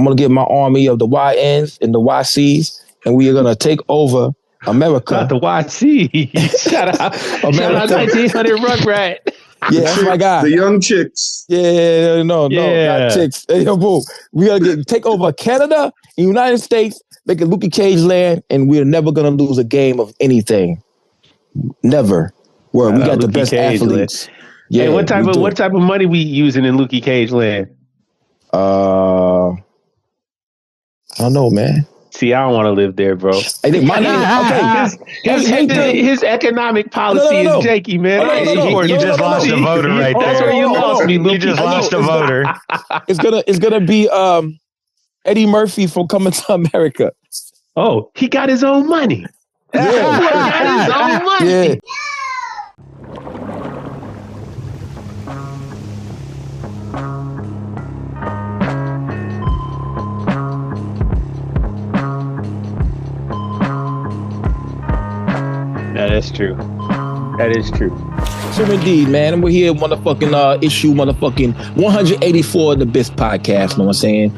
I'm going to get my army of the YNs and the YCs, and we are going to take over America. Not the YC. Shout out 1900 Rugrat. Yeah, that's my guy. The young chicks. Yeah, no, not chicks. Hey, yo, boom. We got to take over Canada and United States, make it Luke Cage land, and we're never going to lose a game of anything. Never. Well, we got the best Cage athletes. Land. Yeah, hey, what type of money we using in Lukey Cage land? I don't know, man. See, I don't want to live there, bro. I think my his economic policy is janky, man. You just lost a voter right there. That's where you lost me, Luke. You just lost a voter. It's gonna be Eddie Murphy from Coming to America. Oh, he got his own money. Yeah. He got his own money. Yeah. No, that's true. That is true. So indeed, man, and we're here, motherfucking issue, motherfucking 184 of the BIS podcast. Know what I'm saying?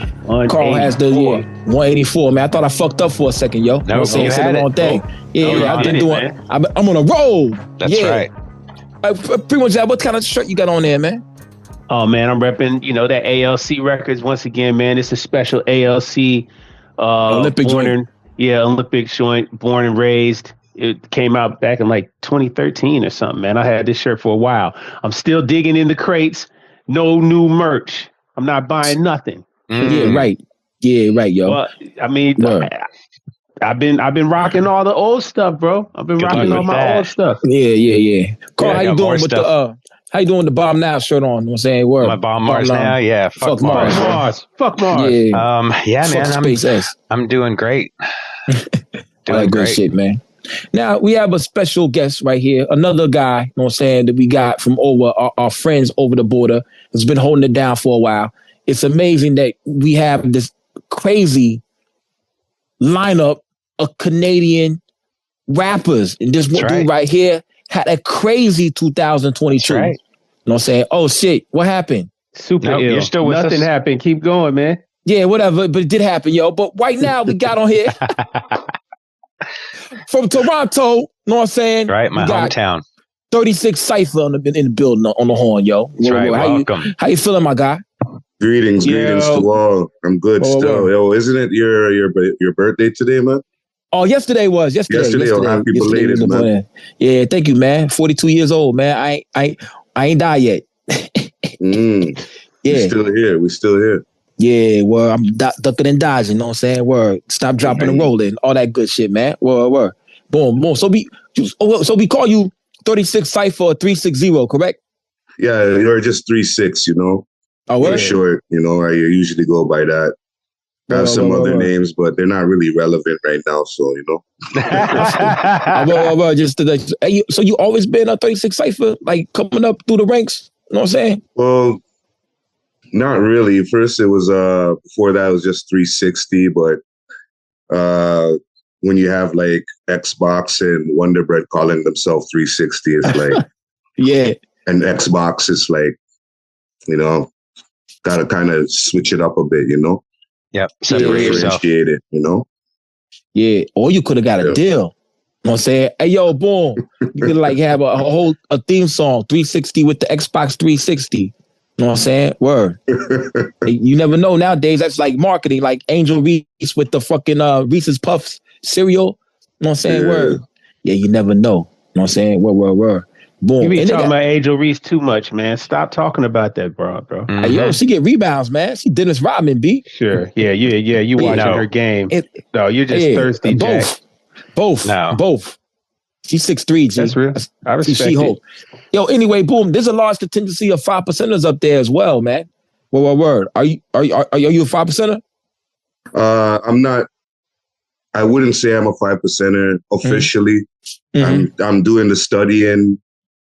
Carl has the 184. Man, I thought I fucked up for a second, yo. No, I said the wrong thing. I've been doing. I'm on a roll. That's right. Pretty much that. What kind of shirt you got on there, man? Oh man, I'm repping. That ALC Records once again, man. It's a special ALC Olympic joint. Olympic joint. Born and raised. It came out back in like 2013 or something, man. I had this shirt for a while. I'm still digging in the crates. No new merch. I'm not buying nothing. Yeah, right. Yeah, right, yo. Well, I mean, I've been rocking all the old stuff, bro. I've been rocking all my old stuff. Yeah. Carl, how you doing with the how you doing with the Bomb Now shirt on? You know what I'm saying? Word. My Bomb Mars now? Yeah. Fuck Mars. Fuck Mars. Yeah, man. I'm doing great. Doing great shit, man. Now, we have a special guest right here, another guy, you know what I'm saying, that we got from over our friends over the border, has been holding it down for a while. It's amazing that we have this crazy lineup of Canadian rappers. And this dude right here had a crazy 2022. Right. You know what I'm saying? Oh, shit, what happened? Super ill. You're still with Nothing happened. Keep going, man. Yeah, whatever, but it did happen, yo. But right now, we got on here... From Toronto, know what I'm saying? Right, my hometown. 36CYPHER in the building on the horn, yo. That's right, welcome. How you feeling, my guy? Greetings to all. I'm good still. Yo, isn't it your birthday today, man? Oh, yesterday. Oh, happy belated, man. Yeah, thank you, man. 42 years old, man. I ain't died yet. Yeah. We still here. Yeah, well, I'm ducking and dodging, you know what I'm saying? Word. Stop, dropping and rolling. All that good shit, man. Word. Boom. So we call you 36CYPHER or 360, correct? Yeah, you're just 36, Oh, for short, I usually go by that. I have some other names, but they're not really relevant right now, so, So you always been a 36CYPHER, like coming up through the ranks? You know what I'm saying? Well, not really. First, it was before that it was just 360. But when you have like Xbox and Wonder Bread calling themselves 360, it's like and Xbox is like, gotta kind of switch it up a bit, Yep. Differentiate it, Yeah. Or you could have got a deal. You know what I'm saying? Hey, yo, boom. You could like have a theme song, 360 with the Xbox 360. You know what I'm saying? Word. You never know nowadays. That's like marketing, like Angel Reese with the fucking Reese's Puffs cereal. You know what I'm saying? Word. Yeah, you never know. You know what I'm saying? Word. Boom. You be talking about Angel Reese too much, man. Stop talking about that, bro. Mm-hmm. Hey, yo, she get rebounds, man. She Dennis Rodman, B. Sure. Yeah. You watching her game. No, you're just thirsty, Jack. Both. She's 6'3", G. That's real. I respect it. Yo, anyway, boom. There's a large contingency of 5%ers up there as well, man. Word. Are you a 5%er? I'm not. I wouldn't say I'm a 5%er officially. Mm-hmm. I'm doing the studying.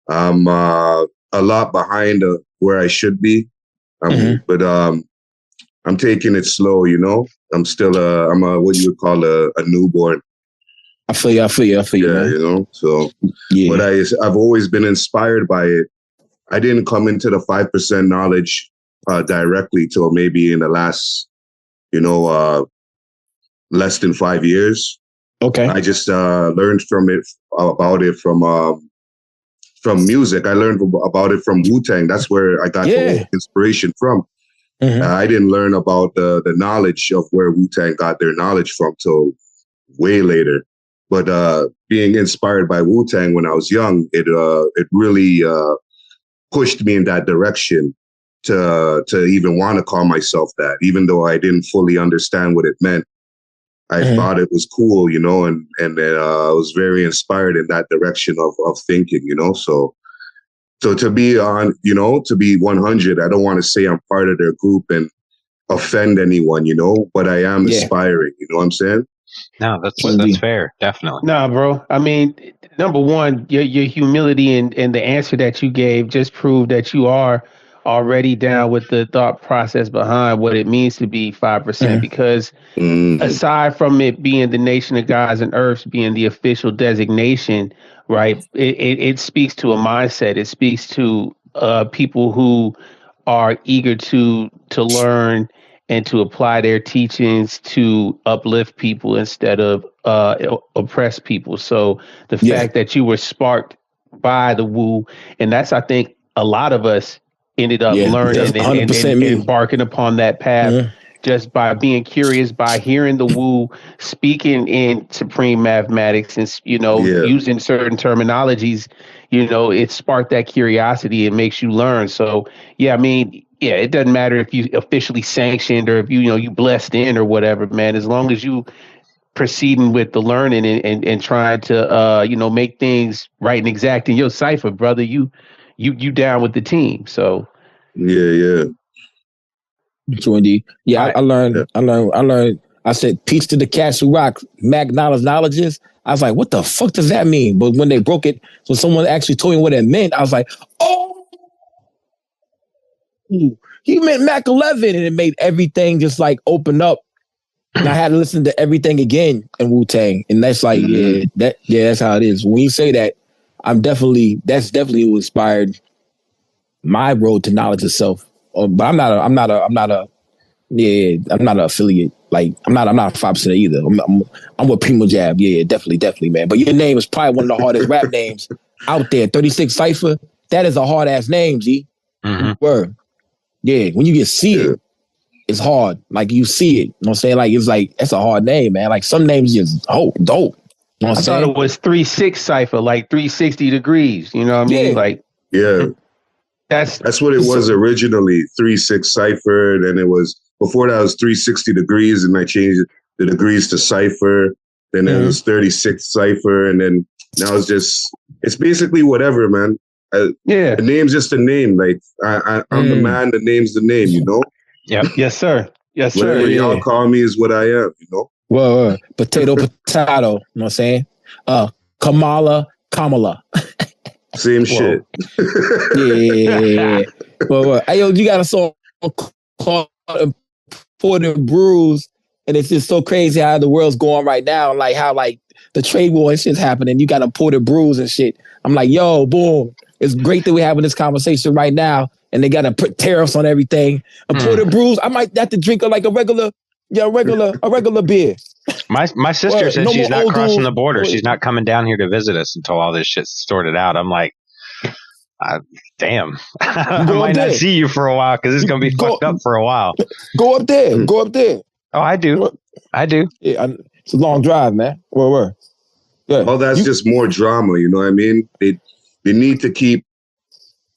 I'm a lot behind where I should be, but I'm taking it slow. I'm still I'm a what you would call a newborn. I feel you. Yeah, man. So, but I've always been inspired by it. I didn't come into the 5% knowledge directly till maybe in the last less than 5 years. Okay. I just learned about it from music. I learned about it from Wu-Tang. That's where I got the inspiration from. Mm-hmm. I didn't learn about the knowledge of where Wu-Tang got their knowledge from till way later. But being inspired by Wu-Tang when I was young, it really pushed me in that direction to even want to call myself that, even though I didn't fully understand what it meant. I thought it was cool, and I was very inspired in that direction of thinking, So to be to be 100, I don't want to say I'm part of their group and offend anyone, but I am aspiring, you know what I'm saying? No, that's fair. Definitely. No, bro. I mean, number one, your humility and the answer that you gave just proved that you are already down with the thought process behind what it means to be 5%, because aside from it being the Nation of Gods and Earths being the official designation, right, it speaks to a mindset. It speaks to people who are eager to learn and to apply their teachings to uplift people instead of oppress people. So the fact that you were sparked by the Wu, and that's, I think, a lot of us ended up learning and embarking upon that path just by being curious, by hearing the Wu speaking in supreme mathematics and, using certain terminologies, it sparked that curiosity. It makes you learn. So, it doesn't matter if you officially sanctioned or if you blessed in or whatever, man, as long as you proceeding with the learning and trying to, make things right and exact in your cipher, brother, you down with the team. So yeah. I learned. I said, peace to the cats who rock, knowledges. I was like, what the fuck does that mean? But when they broke it, so someone actually told me what it meant, I was like, oh, he meant Mac 11, and it made everything just like open up. And I had to listen to everything again in Wu-Tang, and that's like, that's how it is. When you say that, that's definitely what inspired my road to knowledge itself. But I'm not an affiliate. Like I'm not a 5% either. I'm with Primo Jab. Yeah, definitely, man. But your name is probably one of the hardest rap names out there. 36CYPHER. That is a hard ass name, G. Word. Yeah, when you get see it, it's hard. Like you see it. You know what I'm saying? Like it's like that's a hard name, man. Like some names just dope. You know what I thought it was 36CYPHER, like 360 degrees. You know what I mean? Like that's what it was originally. 36CYPHER. Then it was before that was 360 degrees, and I changed the degrees to cipher. Then it was 36CYPHER, and then now it's basically whatever, man. The name's just a name. Like I'm the man. The name's the name. Yep. Yes, sir. Whatever y'all call me is what I am. Well, potato. You know what I'm saying? Kamala. Same shit. Yeah. Well, hey, yo, you got a song called Important Brews, and it's just so crazy how the world's going right now, and like how like the trade war and shit's happening. You got imported brews and shit. I'm like, yo, boom. It's great that we're having this conversation right now, and they got to put tariffs on everything. Imported brews, I might have to drink like a regular beer. My sister said she's not crossing the border. She's not coming down here to visit us until all this shit's sorted out. I'm like, damn, I might not see you for a while because it's going to be fucked up for a while. Go up there. Oh, I do. Yeah, it's a long drive, man. Where? Yeah. Well, that's just more drama. You know what I mean? They need to keep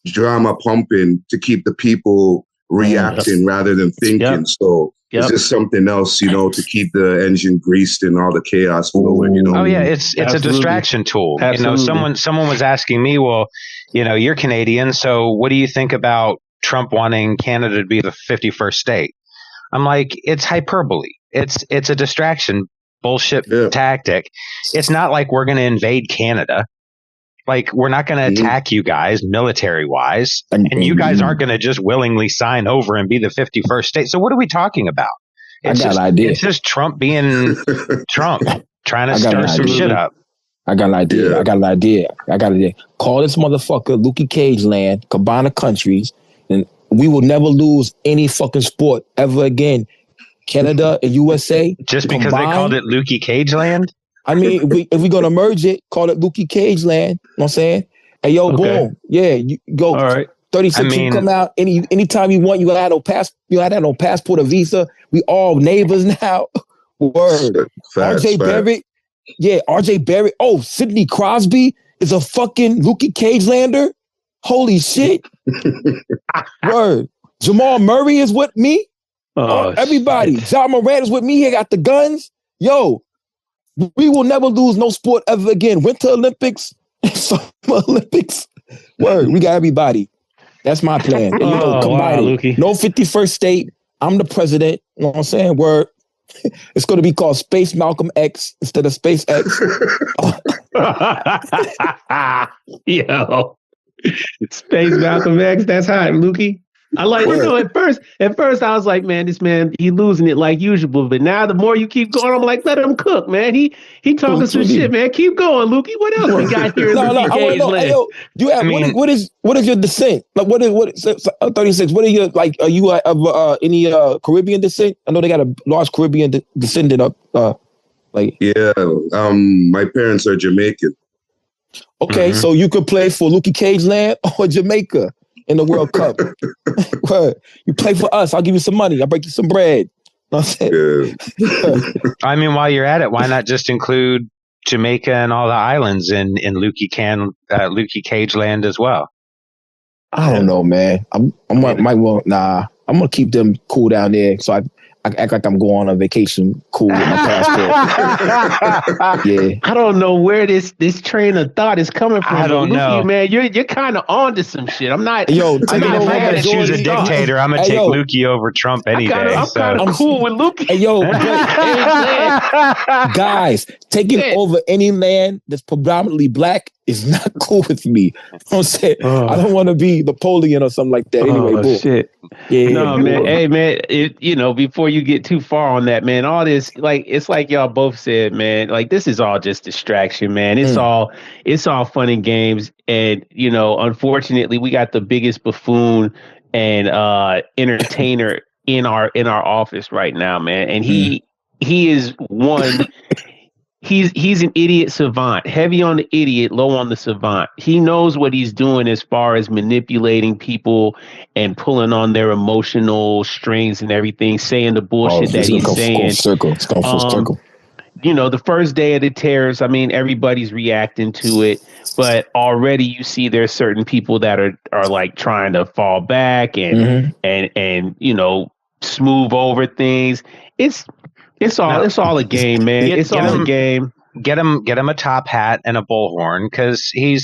drama pumping to keep the people reacting rather than thinking. So it's just something else, to keep the engine greased and all the chaos flowing. Oh yeah, it's a distraction tool. Absolutely. Someone was asking me, well, you're Canadian, so what do you think about Trump wanting Canada to be the 51st state? I'm like, it's hyperbole. It's a distraction bullshit tactic. It's not like we're going to invade Canada. Like, we're not going to attack you guys military wise, and you guys aren't going to just willingly sign over and be the 51st state. So what are we talking about? I got an idea. It's just Trump being Trump, trying to stir some shit up. I got an idea. Call this motherfucker Lukey Cage Land, Cabana Countries, and we will never lose any fucking sport ever again. Canada and USA. Just because combined, they called it Lukey Cage Land? I mean, if we're going to merge it, call it Lukey Cage Land. You know what I'm saying? Hey, yo, boom. Yeah, you go. All right. 36, you come out anytime you want. You got no passport or visa. We all neighbors now. Word. RJ Barrett. Yeah, RJ Barrett. Oh, Sidney Crosby is a fucking Lukey Cage Lander. Holy shit. Word. Jamal Murray is with me. Everybody. Shit. John Moran is with me. He got the guns. Yo, we will never lose no sport ever again. Winter Olympics, Summer Olympics. Word. We got everybody. That's my plan. And, no 51st state. I'm the president. You know what I'm saying? Word. It's going to be called Space Malcolm X instead of Space X. Yo. Space Malcolm X. That's hot, Lukey. I like, at first I was like, man, this man, he losing it like usual. But now the more you keep going, I'm like, let him cook, man. He talking some shit, man. Keep going, Lukey. What else we got here in Lukey Cage Land? Hey, yo, what is your descent? Like, what is 36? What are your, like, are you of any Caribbean descent? I know they got a large Caribbean descendant up. Yeah, my parents are Jamaican. Okay, so you could play for Lukey Cage Land or Jamaica in the World Cup. You play for us. I'll give you some money. I'll break you some bread. I mean, while you're at it, why not just include Jamaica and all the islands in Lukey Cage Land as well? I don't know, man. I'm gonna keep them cool down there. So I act like I'm going on a vacation cool with my passport. Yeah. I don't know where this train of thought is coming from. I don't know. Man, you're kind of on to some shit. I'm not. Yo, if I had to choose a dictator, I'm going to take Lukey over Trump any day. I'm kind of cool with Lukey. Hey, yo, guys, taking over any land that's predominantly black is not cool with me. I'm saying I don't want to be Napoleon or something like that. Anyway, boom. Shit. Yeah. No, man. Hey, man. Before you get too far on that, man, all this, like, it's like y'all both said, man. Like, this is all just distraction, man. It's all fun and games, and unfortunately, we got the biggest buffoon and entertainer in our office right now, man, and he is one. He's an idiot savant, heavy on the idiot, low on the savant. He knows what he's doing as far as manipulating people and pulling on their emotional strings and everything, saying the bullshit that he's saying. It's going full circle. The first day of the tariffs, I mean, everybody's reacting to it, but already you see there's certain people that are like trying to fall back and smooth over things. It's all a game, man. It's all a game. Get him a top hat and a bullhorn because he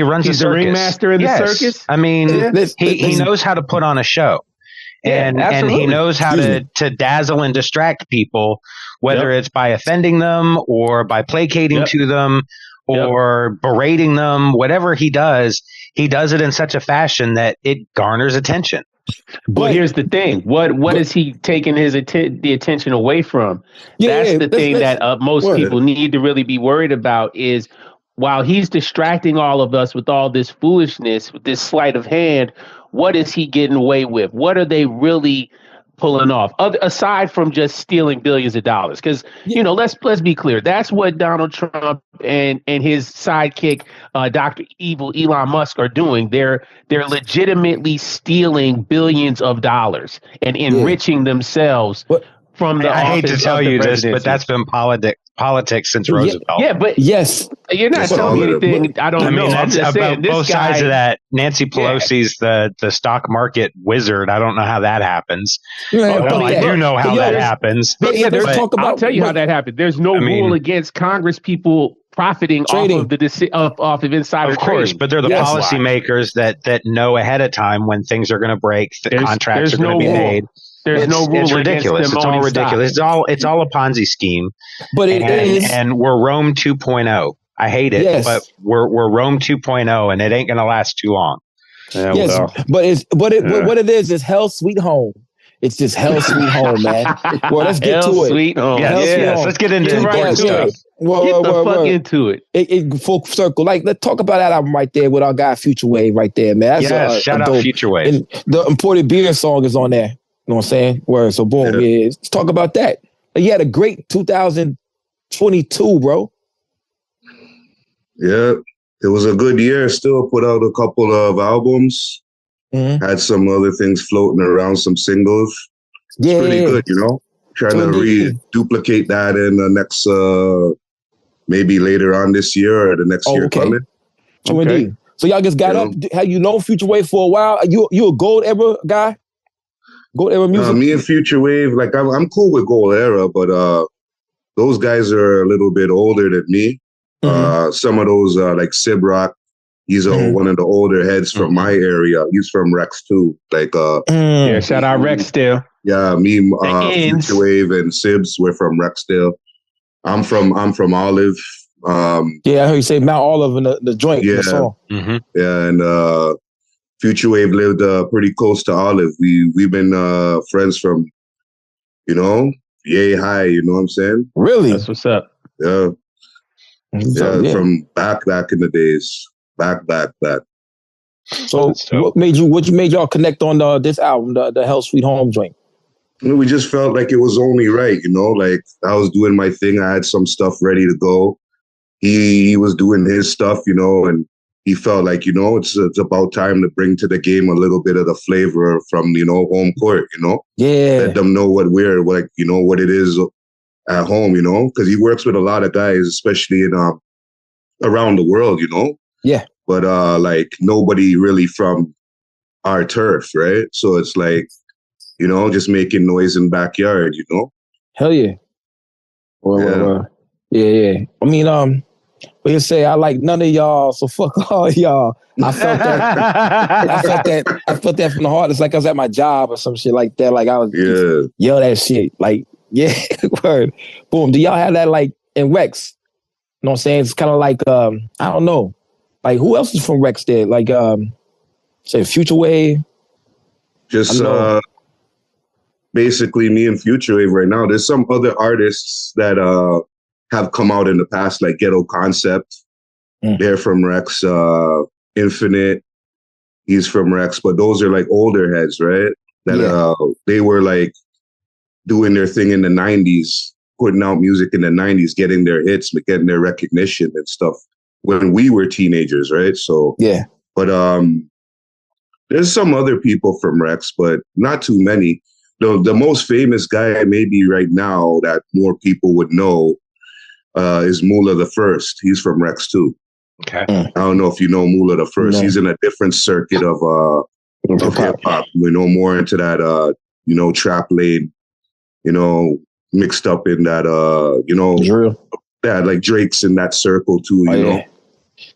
runs a circus. The ringmaster in the circus. I mean, he knows how to put on a show, and he knows how to dazzle and distract people, whether it's by offending them or by placating to them or berating them. Whatever he does it in such a fashion that it garners attention. But here's the thing: what is he taking the attention away from? That's the thing that most people need to really be worried about. Is while he's distracting all of us with all this foolishness, with this sleight of hand, what is he getting away with? What are they really pulling off, aside from just stealing billions of dollars? Because let's be clear, that's what Donald Trump and his sidekick, Dr. Evil Elon Musk, are doing. They're legitimately stealing billions of dollars and enriching themselves from the. I hate to tell you this, but that's been politics since Roosevelt. Yeah, but you're not telling me anything. I don't know. I'm just saying, both sides of that. Nancy Pelosi's the stock market wizard. I don't know how that happens. I do know how that happens. I'll tell you how that happened. There's no rule against Congress people profiting off of insider of course, trading. But they're the policymakers that know ahead of time when things are going to break, contracts are going to be made. There's no rule. It's ridiculous. It's all ridiculous. It's all a Ponzi scheme. But it is, and we're Rome 2.0. I hate it, but we're Rome 2.0, and it ain't gonna last too long. But what it is hell sweet home. It's just hell sweet home, man. Well, let's get to it. Sweet home. Yes. Let's get into important stuff. Get the fuck into it. It full circle. Like, let's talk about that album right there with our guy Futurewave right there, man. Shout out Futurewave. And the imported beer song is on there. know what I'm saying? Word. So boom, yeah. Let's talk about that. You had a great 2022, bro. Yeah, it was a good year. Still put out a couple of albums. Had some other things floating around, some singles. It's pretty good, you know. Trying to duplicate that in the next, maybe later on this year or the next year coming. So indeed. So y'all just got up. Have you known Futurewave for a while? You a Gold Era guy? Gold Era music? Me and Futurewave, like I'm cool with Gold Era, but those guys are a little bit older than me. Some of those, like Sib Rock, he's one of the older heads from my area. He's from Rex too. Like, yeah, shout out Rexdale. Yeah, me, Futurewave and Sibs, we're from Rexdale. I'm from Olive. Yeah, I heard you say Mount Olive in the joint. Yeah, yeah, and Futurewave lived pretty close to Olive. We've been friends from, you know, yay high. You know what I'm saying? Really? That's what's up. Yeah. Yeah, from back in the days. Back. So what made y'all connect on this album, the Hell Sweet Home joint? We just felt like it was only right, you know, like I was doing my thing. I had some stuff ready to go. He was doing his stuff, you know, and he felt like, you know, it's about time to bring to the game a little bit of the flavor from, you know, home court, you know? Yeah. Let them know what it is at home, you know, because he works with a lot of guys, especially in around the world, you know. Yeah. But like nobody really from our turf, right? So it's like, you know, just making noise in backyard, you know. Hell yeah. Well, yeah. I mean, what you say? I like none of y'all, so fuck all y'all. I felt that. I felt that from the heart. It's like I was at my job or some shit like that. Like I was yell that shit. Like, yeah, word. Boom. Do y'all have that like in Rex? You know what I'm saying? It's kind of like I don't know. Like who else is from Rex there? Like say Futurewave. Just basically me and Futurewave right now. There's some other artists that have come out in the past, like Ghetto Concept. They're from Rex. Infinite, he's from Rex. But those are like older heads, right? That they were like doing their thing in the 90s, putting out music in the 90s, getting their hits, getting their recognition and stuff when we were teenagers, right? So yeah. But there's some other people from Rex, but not too many. The most famous guy maybe right now that more people would know is Mula the First. He's from Rex too. Okay. I don't know if you know Mula the First. No. He's in a different circuit of hip hop. We know more into that you know, trap lane, you know, mixed up in that you know, that like Drake's in that circle too, you know.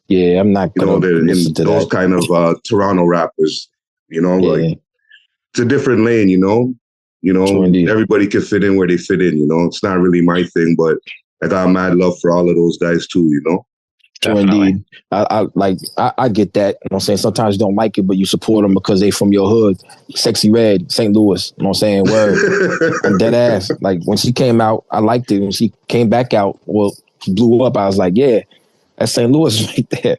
Yeah, I'm not gonna listen to those kind of Toronto rappers, you know, like it's a different lane, you know. You know, everybody can fit in where they fit in, you know. It's not really my thing, but I got mad love for all of those guys too, you know. True indeed. I get that. You know what I'm saying? Sometimes you don't like it, but you support them because they from your hood. Sexy Red, St. Louis. You know what I'm saying? Word. I'm dead ass. Like when she came out, I liked it. When she came back out, well, she blew up. I was like, yeah, that's St. Louis right there.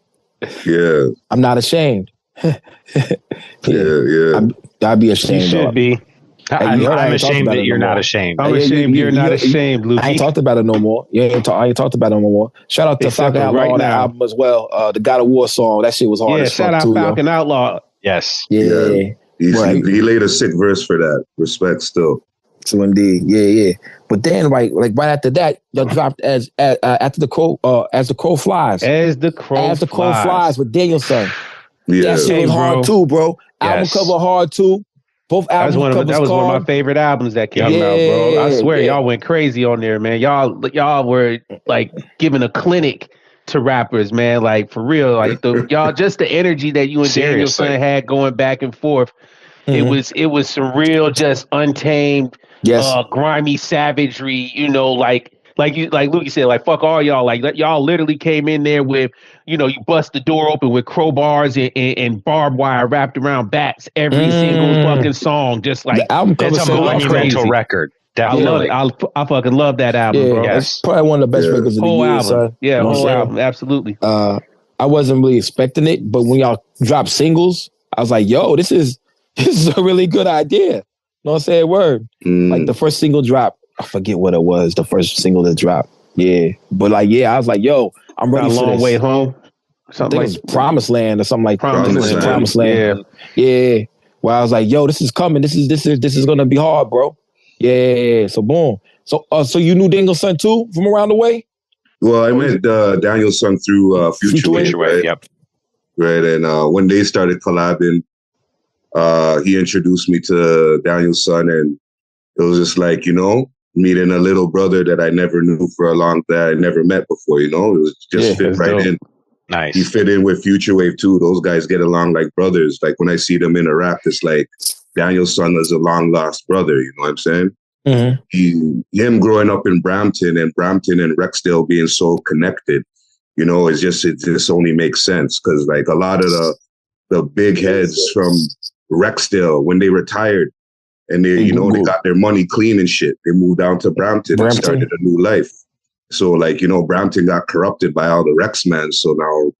Yeah. I'm not ashamed. Yeah. I'd be ashamed. You should be. I'm ashamed that you're not ashamed. I'm ashamed you're not ashamed, Luke. I ain't talked about it no more. I ain't talked about it no more. Shout out to Falcon Outlaw on that album as well. The God of War song. That shit was hard as fuck too. Yeah, shout out Falcon Outlaw. Yes. Yeah. He laid a sick verse for that. Respect still. So indeed. Yeah. But then right after that, y'all dropped as the crow flies. As the crow flies with Daniel Son. Yeah. That shit was hard too, bro. Album cover hard too. Both albums. That was one of my favorite albums that came out, bro. I swear, y'all went crazy on there, man. Y'all were like giving a clinic to rappers, man. Like for real, like y'all just the energy that you and Daniel Son had going back and forth. Mm-hmm. It was some real, just untamed, grimy savagery. You know, like Luke said, like fuck all y'all. Like y'all literally came in there with, you know, you bust the door open with crowbars and barbed wire wrapped around bats every single fucking song. Just like the album cover it's a monumental record. Definitely. I love I fucking love that album, bro. It's probably one of the best records of the year. Album. Son. Yeah, whole album, absolutely. I wasn't really expecting it, but when y'all dropped singles, I was like, yo, this is a really good idea. know what I'm saying? Word. Like the first single drop. I forget what it was. The first single that dropped. Yeah. But like, I was like, yo, I'm ready for Long this. Way Home. Something I think it was Promised Land or something like that. Promised Land. Yeah. Well, I was like, yo, this is coming. This is gonna be hard, bro. Yeah. So boom. So you knew Daniel Son too from around the way? Well, I met Daniel Son through Futurewave, right? Yep. Right, and when they started collabing, he introduced me to Daniel Son, and it was just like, meeting a little brother that I never knew for a long time, I never met before, It was just fit right dope. in. Nice. He fit in with Futurewave too. Those guys get along like brothers. Like when I see them interact, it's like Daniel Son is a long lost brother. You know what I'm saying? Mm-hmm. Him growing up in Brampton and Rexdale being so connected, it just only makes sense because like a lot of the big heads from Rexdale, when they retired and they got their money clean and shit, they moved down to Brampton and started a new life. So like, Brampton got corrupted by all the Rexmen. So now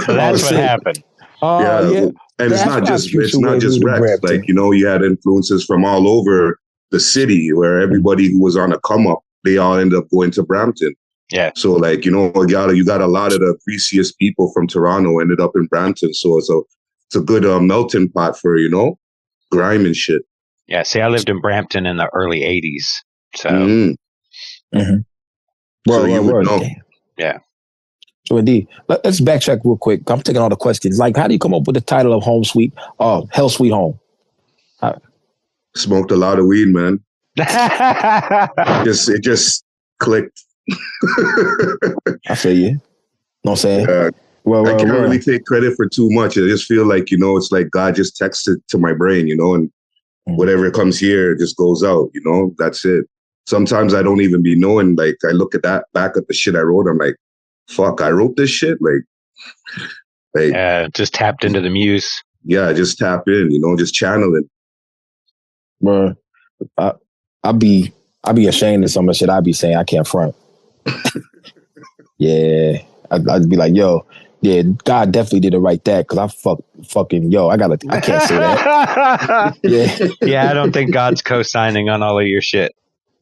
so that's what happened. Yeah. And it's not just Rex. Like, you had influences from all over the city where everybody who was on a come up, they all ended up going to Brampton. Yeah. So like, you got a lot of the greasiest people from Toronto ended up in Brampton. So it's a good melting pot for, grime and shit. Yeah. See, I lived in Brampton in the early 80s. So. So you would know. Yeah. So indeed, let's backtrack real quick. I'm taking all the questions. Like, how do you come up with the title of Hell Sweet Home? Smoked a lot of weed, man. It just clicked. I feel you. Know what I'm saying? I can't really take credit for too much. I just feel like, it's like God just texted to my brain, and whatever comes here just goes out, that's it. Sometimes I don't even be knowing, like, I look at back at the shit I wrote, I'm like, fuck, I wrote this shit? Like just tapped into the muse. Yeah, just tap in, just channel it. Bro, I'd be ashamed of some of the shit I be saying. I can't front. Yeah, I'd be like, yo, yeah, God definitely didn't write that because I can't say that. Yeah, I don't think God's co-signing on all of your shit.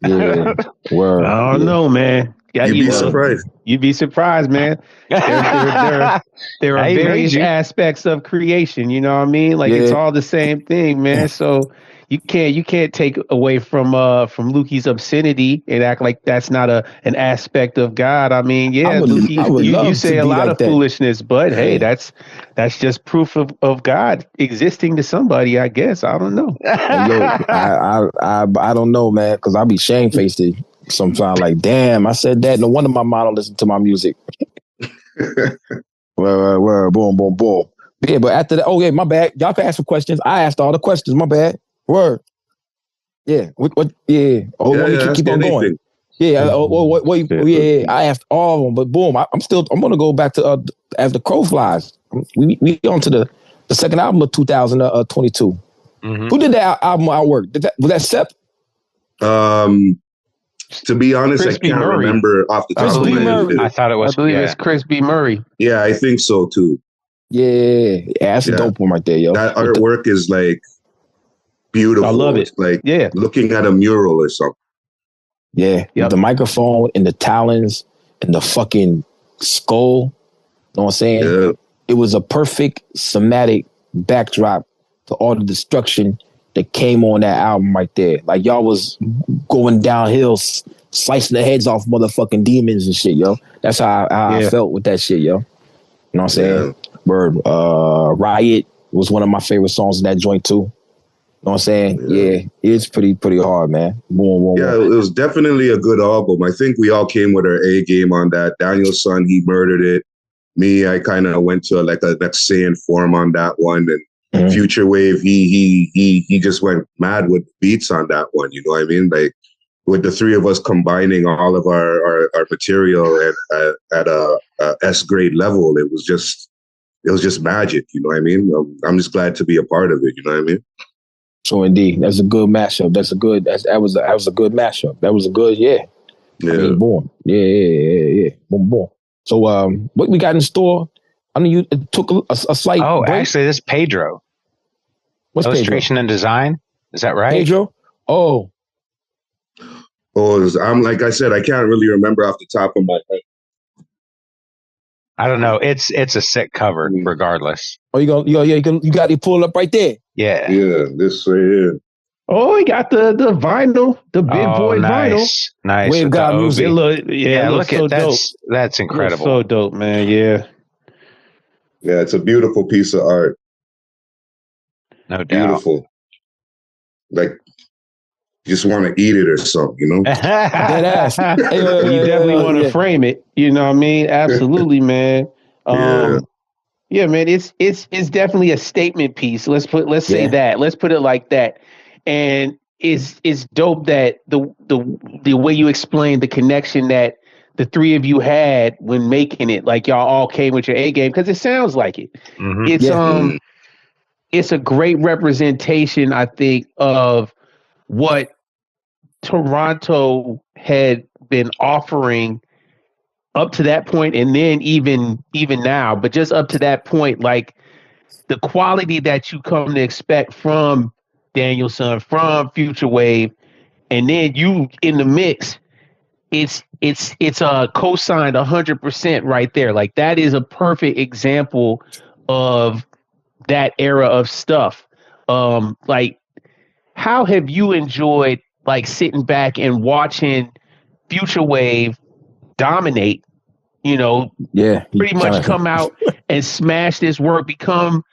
Yeah, word. I don't know, man. You'd be surprised. You'd be surprised, man. There are various aspects of creation. You know what I mean? Like it's all the same thing, man. So you can't take away from Lukey's obscenity and act like that's not an aspect of God. I mean, Lukey, you say a lot of foolishness, but hey, that's just proof of God existing to somebody, I guess. I don't know. I don't know, man, because I be shamefaced sometimes. Like, damn, I said that. No wonder my mom don't listen to my music. Word, boom, boom, boom. Yeah, but after that, my bad. Y'all can ask some questions. I asked all the questions. My bad. Word. Yeah. What? Yeah. Keep on going. Yeah. I asked all of them, but boom, I'm gonna go back to as the crow flies. We on to the second album of 2022. Mm-hmm. Who did that album artwork? Was that Sep? To be honest, Chris I can't remember off the top of my head. I thought it was. I believe it's Chris B. Murray. Yeah, I think so too. Yeah, that's a dope one right there, yo. That artwork is like beautiful. I love it. It's like looking at a mural or something. Yeah, the microphone and the talons and the fucking skull. You know what I'm saying? Yeah. It was a perfect somatic backdrop to all the destruction that came on that album right there. Like y'all was going downhill, slicing the heads off motherfucking demons and shit, yo. That's how I felt with that shit, yo. You know what I'm saying? Bird, Riot was one of my favorite songs in that joint too. You know what I'm saying? Yeah, it's pretty hard, man. Boom. It was definitely a good album. I think we all came with our A game on that. Daniel Son, he murdered it. Me, I kind of went to like a Saying form on that one, and Futurewave, he just went mad with beats on that one. You know what I mean? Like with the three of us combining all of our material at a S grade level, it was just magic. You know what I mean? I'm just glad to be a part of it. You know what I mean? So indeed, that's a good mashup. That was a good mashup. That was a good I mean, boom. Yeah. Boom. So what we got in store? I mean, you took a slight break. Actually, this is Pedro. What's illustration Pedro? and design? Is that right? Pedro? Oh, I'm like I said, I can't really remember off the top of my head. I don't know. It's a sick cover, regardless. oh, you got it pulled up right there. Yeah. Yeah, this right here. Oh, he got the vinyl, the big boy vinyl. Nice. Wave With God the music. It looks look so at dope. that's incredible. So dope, man. Yeah. Yeah, it's a beautiful piece of art. No doubt. Beautiful. Like, you just want to eat it or something, you know? Dead ass. You definitely want to frame it. You know what I mean? Absolutely, man. Yeah, man. It's definitely a statement piece. Let's say that. Let's put it like that. And it's dope that the way you explained the connection that the three of you had when making it, like y'all all came with your A game, because it sounds like it. Mm-hmm. It's a great representation, I think, of what Toronto had been offering up to that point, and then even now, but just up to that point, like the quality that you come to expect from Daniel Son, from Futurewave, and then you in the mix, it's co-signed 100% right there. Like that is a perfect example of that era of stuff. Like how have you enjoyed like sitting back and watching Futurewave dominate, pretty much come out and smash this work, become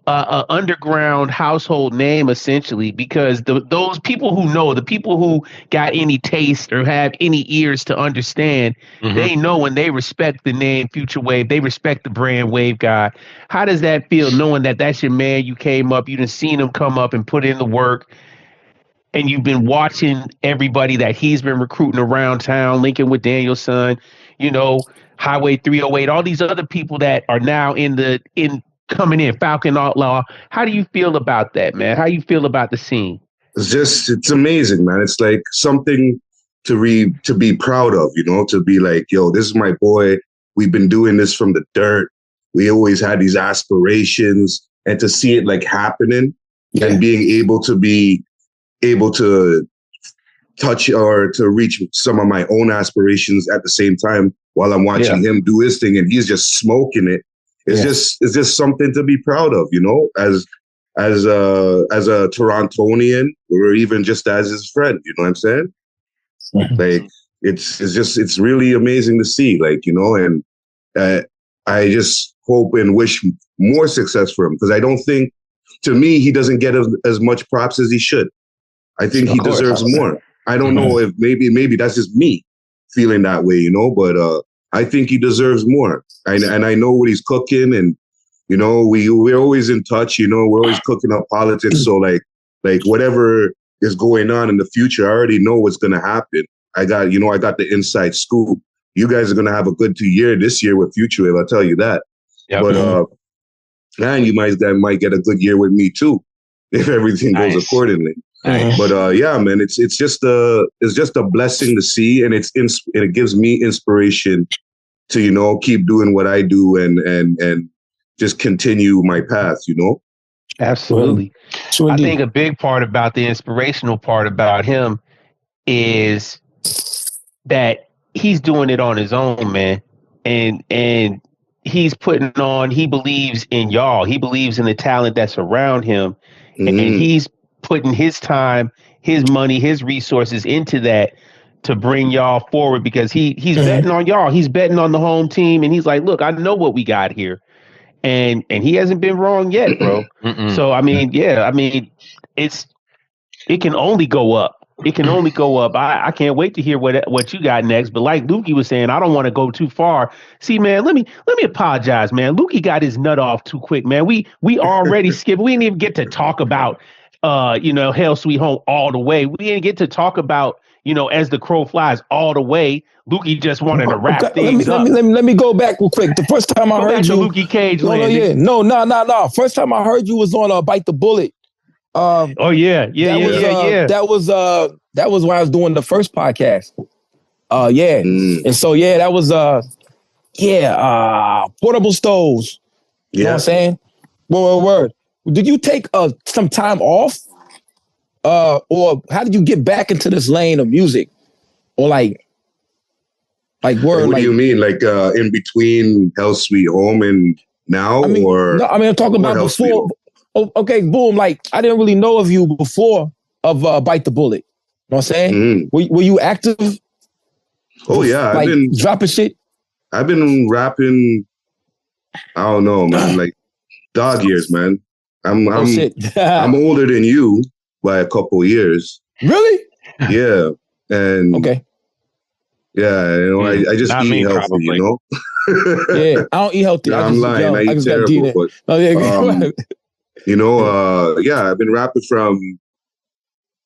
a underground household name essentially, because those people who know, the people who got any taste or have any ears to understand, they know and they respect the name Futurewave. They respect the brand Wave God. How does that feel, knowing that that's your man? You came up, you done seen him come up and put in the work, and you've been watching everybody that he's been recruiting around town, linking with Daniel Son, Highway 308, all these other people that are now coming in, Falcon Outlaw. How do you feel about that, man? How you feel about the scene? It's amazing, man. It's like something to be proud of, to be like, yo, this is my boy. We've been doing this from the dirt. We always had these aspirations, and to see it like happening and being able to touch or to reach some of my own aspirations at the same time while I'm watching him do his thing and he's just smoking it. It's just something to be proud of, as a Torontonian or even just as his friend, you know what I'm saying? Like it's really amazing to see, and I just hope and wish more success for him, because I don't think, to me, he doesn't get as much props as he should. I think he deserves more. I don't know if maybe that's just me feeling that way, but I think he deserves more. And I know what he's cooking, and we're always in touch, we're always cooking up politics. So like whatever is going on in the future, I already know what's gonna happen. I got the inside scoop. You guys are gonna have a good 2 year this year with Futurewave, I'll tell you that. Yep. But and you might get a good year with me too, if everything goes accordingly. But yeah, man, it's just a blessing to see, and it gives me inspiration to keep doing what I do and just continue my path. Absolutely. I think a big part about the inspirational part about him is that he's doing it on his own, man, and he's putting on. He believes in y'all. He believes in the talent that's around him, and he's putting his time, his money, his resources into that to bring y'all forward, because he's betting on y'all. He's betting on the home team, and he's like, look, I know what we got here. And he hasn't been wrong yet, bro. So I mean, it can only go up. It can only go up. I can't wait to hear what you got next. But like Lukey was saying, I don't want to go too far. See, man, let me apologize, man. Lukey got his nut off too quick, man. We already skipped. We didn't even get to talk about Hell Sweet Home all the way. We didn't get to talk about As the Crow Flies all the way. Lukey just wanted to wrap things up. Let me go back real quick. The first time I heard you, Lukey Cage No. First time I heard you was on Bite the Bullet. That was when I was doing the first podcast. And so that was portable stoves. You know what I'm saying? Word. did you take some time off? Or how did you get back into this lane of music? Or like what do you mean? Like in between Hell Sweet Home and now? I mean, or no, I mean, I'm talking about before. Oh, okay, boom. Like, I didn't really know of you before of Bite the Bullet. You know what I'm saying? Mm-hmm. Were you active? Oh, yeah. Like, I've been dropping shit? I've been rapping, I don't know, man, like dog years, man. I'm older than you by a couple years. Really? Yeah. And okay. Yeah, you know, I just eat healthy, probably. You know? Yeah, I don't eat healthy. No, I'm lying. I eat terrible. But, you know, yeah, I've been rapping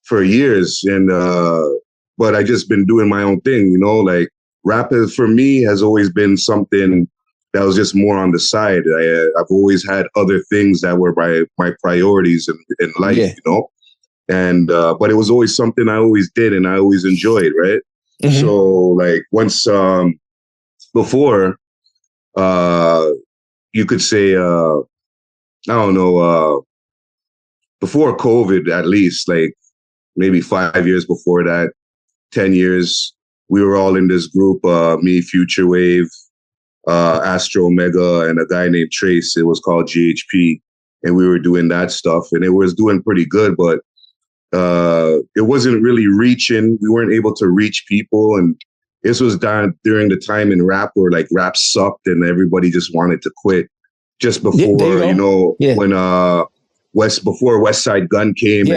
for years, and but I just been doing my own thing, you know, like rapping for me has always been something that was just more on the side. I've always had other things that were my priorities in life, you know, and but it was always something I always did and I always enjoyed, right? Mm-hmm. So like once before, you could say, I don't know, before COVID, at least like maybe 5 years before that, 10 years, we were all in this group, me, Futurewave, Astro Omega, and a guy named Trace. It was called GHP. And we were doing that stuff and it was doing pretty good, but it wasn't really reaching. We weren't able to reach people. And this was during the time in rap where like rap sucked and everybody just wanted to quit just before, you know, when before West Side Gun came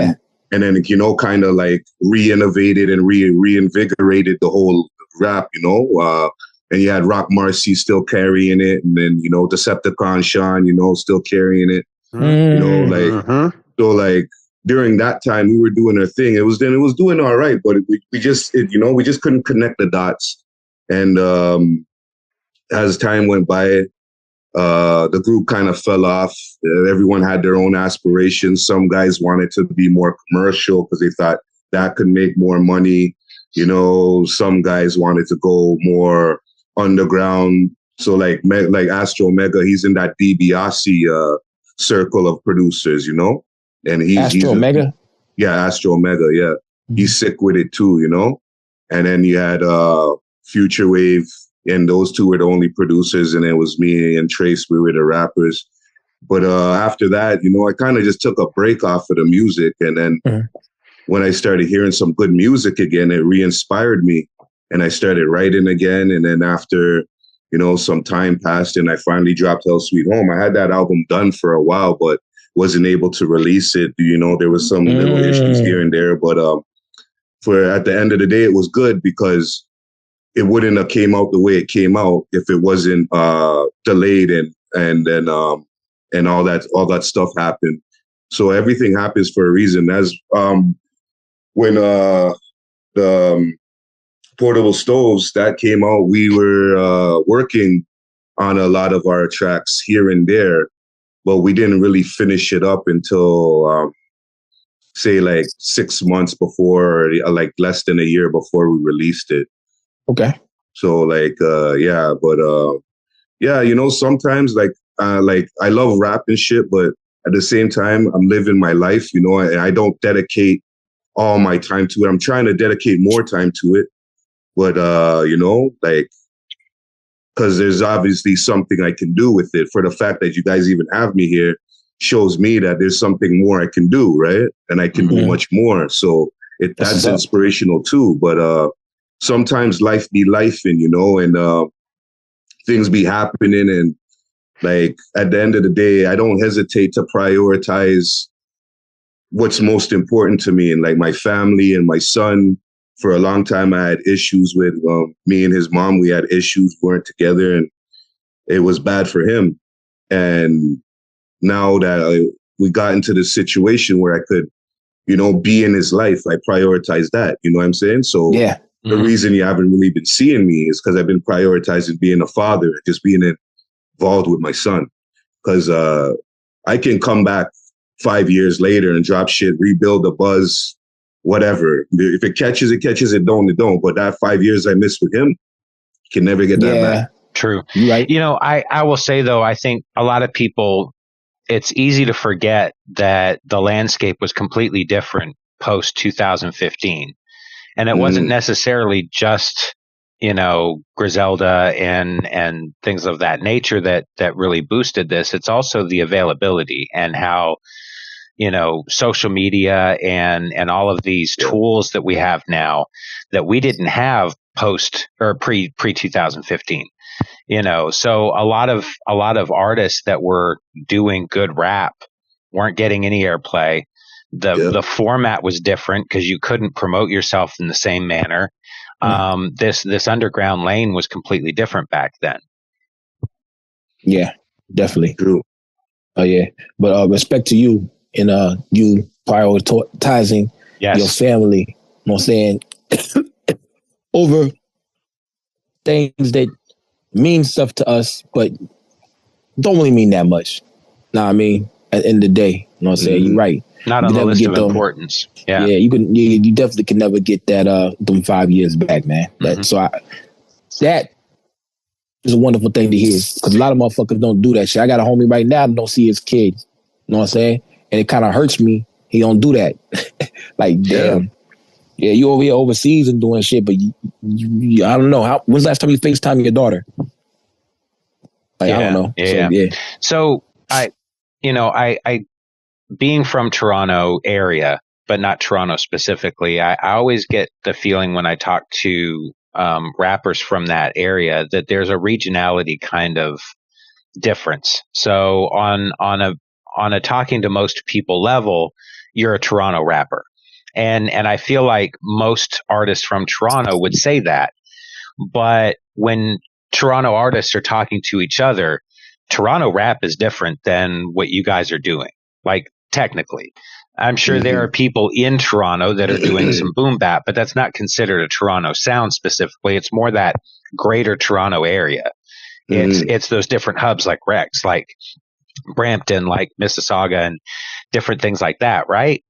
and then, you know, kind of like re-innovated and reinvigorated the whole rap, you know, and you had Rock Marcy still carrying it. And then, you know, Decepticon Sean, you know, still carrying it, you know, like, so like, during that time, we were doing our thing. It was doing all right, but we just couldn't connect the dots. And as time went by, the group kind of fell off. Everyone had their own aspirations. Some guys wanted to be more commercial because they thought that could make more money. You know, some guys wanted to go more underground. So like Astro Omega, he's in that DiBiase circle of producers, you know. And he's Omega? Yeah, Astro Omega, yeah. Mm-hmm. He's sick with it too, you know? And then you had Futurewave, and those two were the only producers, and it was me and Trace, we were the rappers. But after that, you know, I kind of just took a break off of the music. And then when I started hearing some good music again, it re-inspired me. And I started writing again. And then after, you know, some time passed and I finally dropped Hell Sweet Home. I had that album done for a while, but wasn't able to release it. You know, there was some little issues here and there, but for at the end of the day, it was good because it wouldn't have came out the way it came out if it wasn't delayed and then and all that stuff happened. So everything happens for a reason. As when the portable stoves that came out, we were working on a lot of our tracks here and there. But we didn't really finish it up until, say, like 6 months before, like less than a year before we released it. Okay. So, like, yeah, but yeah, you know, sometimes like I love rap and shit, but at the same time, I'm living my life, you know, and I don't dedicate all my time to it. I'm trying to dedicate more time to it, but you know, like. Because there's obviously something I can do with it. For the fact that you guys even have me here shows me that there's something more I can do, right? And I can do much more. So that's inspirational too. But sometimes life be lifing, you know, and things be happening. And like at the end of the day, I don't hesitate to prioritize what's most important to me, and like my family and my son. For a long time, I had issues with me and his mom. We had issues, weren't together, and it was bad for him. And now that we got into this situation where I could, you know, be in his life, I prioritize that. You know what I'm saying? So the reason you haven't really been seeing me is because I've been prioritizing being a father and just being involved with my son. Because I can come back 5 years later and drop shit, rebuild the buzz, whatever. If it catches, it catches. It don't, it don't. But that 5 years I missed with him, can never get that back. True. Right. You know, I will say though, I think a lot of people it's easy to forget that the landscape was completely different post 2015. And it wasn't necessarily just, Griselda and things of that nature that really boosted this. It's also the availability and how, social media and all of these tools that we have now that we didn't have post or pre 2015. So a lot of artists that were doing good rap weren't getting any airplay. The format was different because you couldn't promote yourself in the same manner. This underground lane was completely different back then. Yeah, definitely. True. Oh yeah, but respect to you and you prioritizing your family. You know what I'm saying? Over things that mean stuff to us, but don't really mean that much. Nah, I mean, at the end of the day, you know what I'm saying? You're right. Not on the list of importance. Yeah. Yeah, you definitely can never get that them 5 years back, man. That is a wonderful thing to hear. Because a lot of motherfuckers don't do that shit. I got a homie right now that don't see his kids. You know what I'm saying? And it kind of hurts me. He don't do that. Like, damn. Yeah, you over here overseas and doing shit, but you I don't know. When's the last time you FaceTime your daughter? Like, I don't know. So I being from Toronto area, but not Toronto specifically, I always get the feeling when I talk to rappers from that area that there's a regionality kind of difference. So on a talking to most people level, you're a Toronto rapper. And I feel like most artists from Toronto would say that. But when Toronto artists are talking to each other, Toronto rap is different than what you guys are doing. Like, technically, I'm sure there are people in Toronto that are doing some boom bap, but that's not considered a Toronto sound specifically. It's more that greater Toronto area. It's those different hubs like Rex, like Brampton, like Mississauga, and different things like that, right?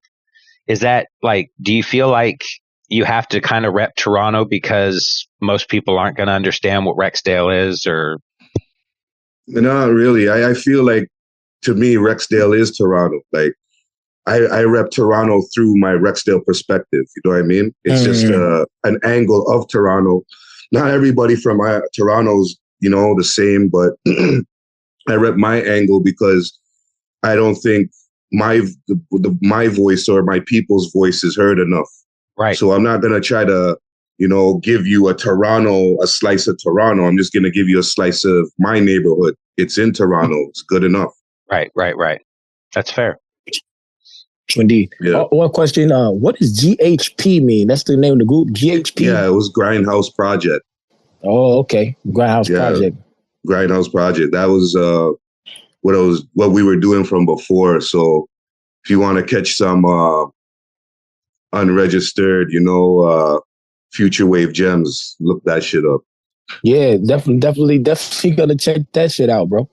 Is that like, do you feel like you have to kind of rep Toronto because most people aren't going to understand what Rexdale is, or? No, really. I feel like, to me, Rexdale is Toronto. Like, I rep Toronto through my Rexdale perspective. You know what I mean? It's just an angle of Toronto. Not everybody from Toronto's, the same, but I rep my angle because I don't think my voice or my people's voice is heard enough. Right. So I'm not going to try to, give you a slice of Toronto. I'm just going to give you a slice of my neighborhood. It's in Toronto. It's good enough. Right. That's fair. Indeed. Yeah. One question. What does GHP mean? That's the name of the group, GHP? Yeah, it was Grindhouse Project. Oh, okay. Grindhouse Project. Grindhouse Project. That was what we were doing from before. So if you want to catch some unregistered, Futurewave gems, look that shit up. Yeah, definitely gonna check that shit out, bro.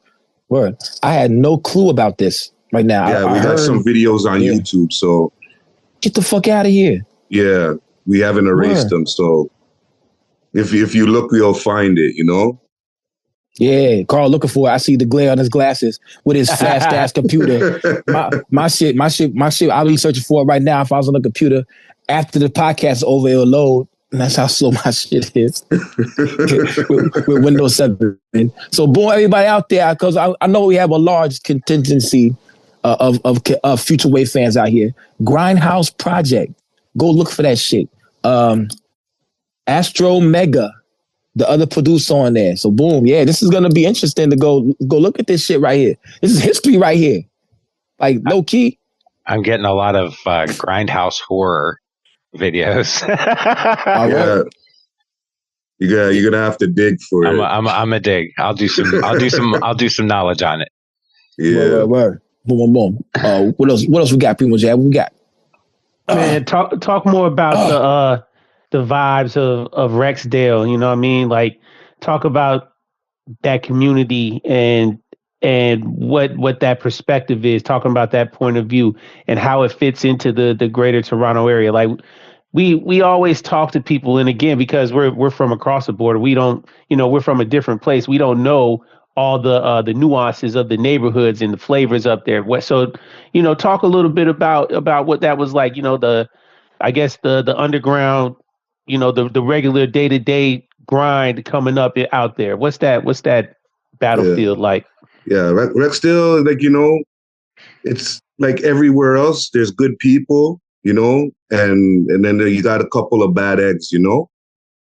Word. I had no clue about this right now. Yeah, we got some videos on YouTube, so get the fuck out of here. Yeah, we haven't erased them, so if you look, you'll find it, Yeah, Carl looking for it. I see the glare on his glasses with his fast ass computer. My shit. I'll be searching for it right now. If I was on the computer, after the podcast is over, it'll load. And that's how slow my shit is with Windows 7. So, boy, everybody out there, because I know we have a large contingency of Futurewave fans out here. Grindhouse Project. Go look for that shit. Astro Mega, the other producer on there. So, boom, yeah, this is gonna be interesting to go look at this shit right here. This is history right here. Like, low key. I'm getting a lot of Grindhouse horror videos. Yeah. You're gonna have to dig for it. I'm a dig. I'll do some knowledge on it. Yeah. Word. Boom, boom, boom. What else we got, Primo Jab? What we got? Man, talk more about the vibes of Rexdale. You know what I mean? Like, talk about that community and what that perspective is. Talking about that point of view and how it fits into the greater Toronto area. Like, we always talk to people, and again, because we're from across the border, we don't, we're from a different place. We don't know all the nuances of the neighborhoods and the flavors up there. So, talk a little bit about what that was like. I guess the underground, the regular day-to-day grind coming up out there. What's that battlefield like? Yeah, Rexdale, like, it's like everywhere else. There's good people, and then you got a couple of bad eggs,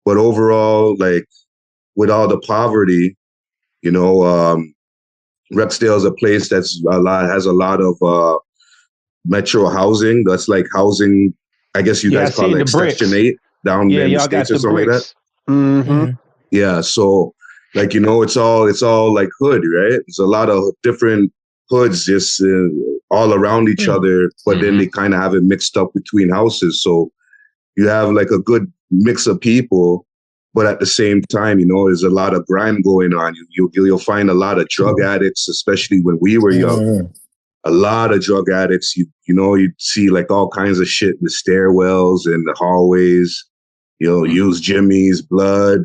but overall, like, with all the poverty, Rexdale is a place has a lot of metro housing. That's like housing. I guess you guys call it like Section 8 down in the States or something like that. Mm-hmm. Yeah. So, like, it's all like hood, right? There's a lot of different hoods just all around each other, but then they kind of have it mixed up between houses. So you have like a good mix of people, but at the same time, there's a lot of grime going on. You'll find a lot of drug addicts, especially when we were young. A lot of drug addicts. You'd see like all kinds of shit in the stairwells and the hallways. Use Jimmy's blood,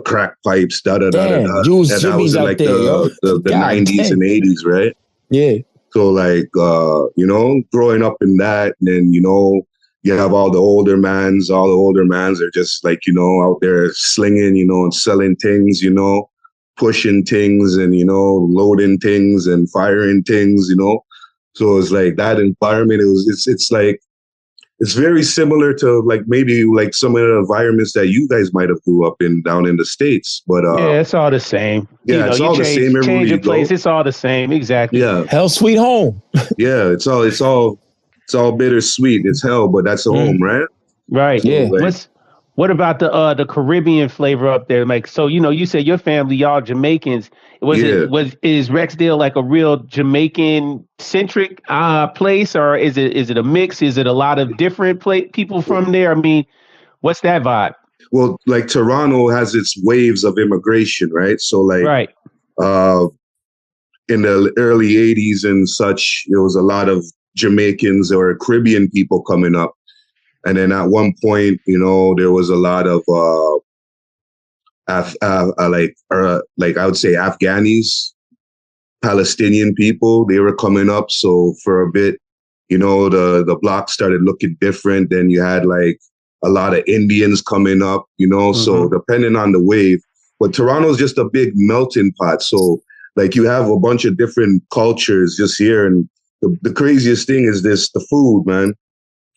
crack pipes, da da da da da. Use and Jimmy's out like there, the 90s and 80s, right? Yeah. So like growing up in that, and then you have all the older mans. All the older mans are just like out there slinging, and selling things, pushing things, and loading things and firing things, So it's like that environment. It's like it's very similar to like maybe like some of the environments that you guys might have grew up in down in the States. But yeah, it's all the same. Yeah, it's all the same. Change your place. It's all the same. Exactly. Yeah. Hell, sweet home. Yeah, it's all bittersweet. It's hell, but that's a home, right? Right. So, Yeah. like, What about the Caribbean flavor up there? Like, so you said your family, y'all Jamaicans. Is Rexdale like a real Jamaican centric place, or is it a mix? Is it a lot of different people from there? I mean, what's that vibe? Well, like Toronto has its waves of immigration, right? So like, right. In the early 80s and such, there was a lot of Jamaicans or Caribbean people coming up. And then at one point, there was a lot of like I would say Afghanis, Palestinian people. They were coming up. So for a bit, the block started looking different. Then you had like a lot of Indians coming up. So depending on the wave, but Toronto's just a big melting pot. So like you have a bunch of different cultures just here, and the craziest thing is the food, man.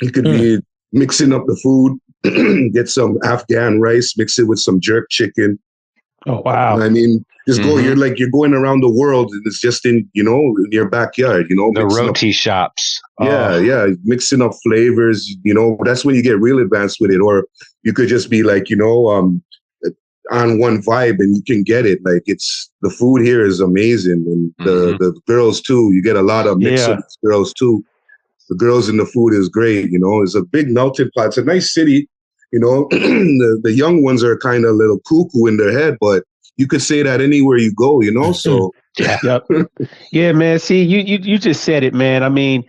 You could be mixing up the food, get some Afghan rice, mix it with some jerk chicken. Oh, wow. I mean, just go, you're going around the world, and it's just in your backyard, The roti shops. Yeah, mixing up flavors, that's when you get real advanced with it. Or you could just be like, on one vibe and you can get it. Like the food here is amazing. And the girls too, you get a lot of mix of girls too. The girls in the food is great, it's a big melting pot. It's a nice city, the young ones are kind of a little cuckoo in their head, but you could say that anywhere you go, so. Yeah, man. See, you just said it, man. I mean,